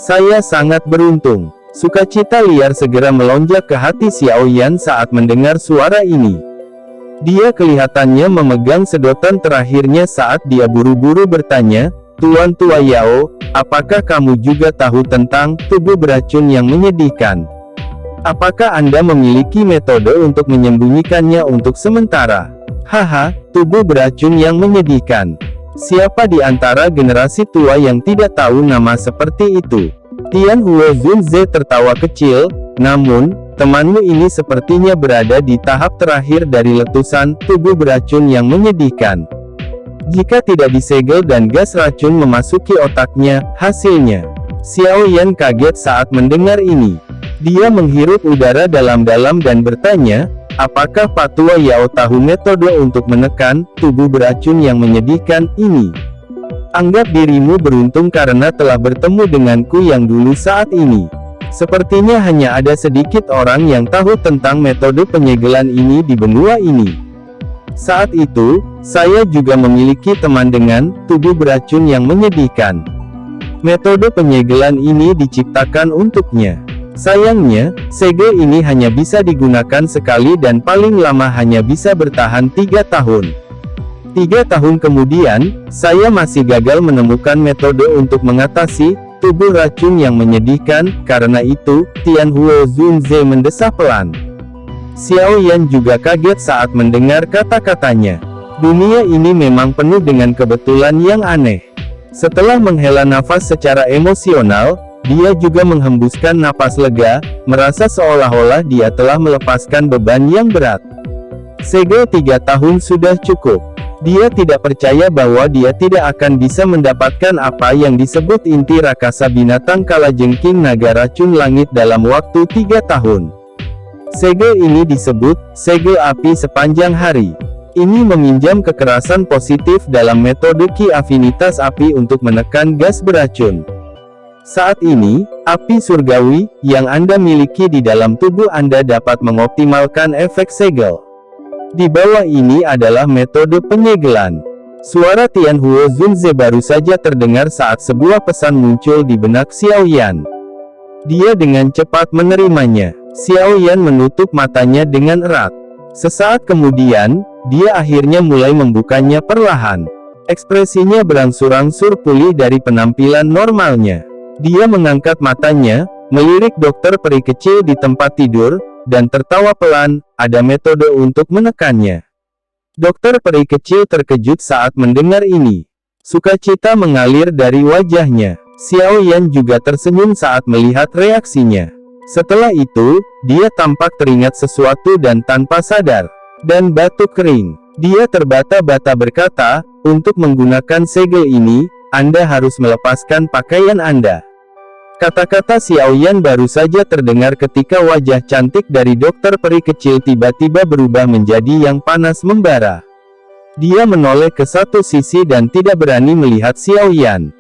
Saya sangat beruntung." Sukacita liar segera melonjak ke hati Xiao Yan saat mendengar suara ini. Dia kelihatannya memegang sedotan terakhirnya saat dia buru-buru bertanya, "Tuan Tua Yao, apakah kamu juga tahu tentang tubuh beracun yang menyedihkan? Apakah Anda memiliki metode untuk menyembunyikannya untuk sementara?" "Haha, tubuh beracun yang menyedihkan. Siapa di antara generasi tua yang tidak tahu nama seperti itu?" Tian Huo Zunze tertawa kecil, "Namun, temanmu ini sepertinya berada di tahap terakhir dari letusan tubuh beracun yang menyedihkan. Jika tidak disegel dan gas racun memasuki otaknya, hasilnya." Xiao Yan kaget saat mendengar ini. Dia menghirup udara dalam-dalam dan bertanya, apakah Patua Yao tahu metode untuk menekan tubuh beracun yang menyedihkan ini? Anggap dirimu beruntung karena telah bertemu denganku yang dulu saat ini. Sepertinya hanya ada sedikit orang yang tahu tentang metode penyegelan ini di benua ini. Saat itu, saya juga memiliki teman dengan tubuh beracun yang menyedihkan. Metode penyegelan ini diciptakan untuknya. Sayangnya, segel ini hanya bisa digunakan sekali dan paling lama hanya bisa bertahan 3 tahun. 3 tahun kemudian, saya masih gagal menemukan metode untuk mengatasi tubuh racun yang menyedihkan. Karena itu, Tianhuo Zunze mendesah pelan. Xiao Yan juga kaget saat mendengar kata-katanya. Dunia ini memang penuh dengan kebetulan yang aneh. Setelah menghela nafas secara emosional, dia juga menghembuskan napas lega, merasa seolah-olah dia telah melepaskan beban yang berat. Segel 3 tahun sudah cukup. Dia tidak percaya bahwa dia tidak akan bisa mendapatkan apa yang disebut inti rakasa binatang kalajengking naga racun langit dalam waktu 3 tahun. Segel ini disebut segel api sepanjang hari. Ini meminjam kekerasan positif dalam metode Ki afinitas api untuk menekan gas beracun. Saat ini, api surgawi yang Anda miliki di dalam tubuh Anda dapat mengoptimalkan efek segel. Di bawah ini adalah metode penyegelan. Suara Tianhuo Zunze baru saja terdengar saat sebuah pesan muncul di benak Xiao Yan. Dia dengan cepat menerimanya. Xiao Yan menutup matanya dengan erat. Sesaat kemudian, dia akhirnya mulai membukanya perlahan. Ekspresinya berangsur-angsur pulih dari penampilan normalnya. Dia mengangkat matanya, melirik dokter peri kecil di tempat tidur, dan tertawa pelan. Ada metode untuk menekannya. Dokter peri kecil terkejut saat mendengar ini. Sukacita mengalir dari wajahnya. Xiao Yan juga tersenyum saat melihat reaksinya. Setelah itu, dia tampak teringat sesuatu dan tanpa sadar. Dan batuk kering. Dia terbata-bata berkata, untuk menggunakan segel ini, Anda harus melepaskan pakaian Anda. Kata-kata Xiao Yan baru saja terdengar ketika wajah cantik dari dokter peri kecil tiba-tiba berubah menjadi yang panas membara. Dia menoleh ke satu sisi dan tidak berani melihat Xiao Yan.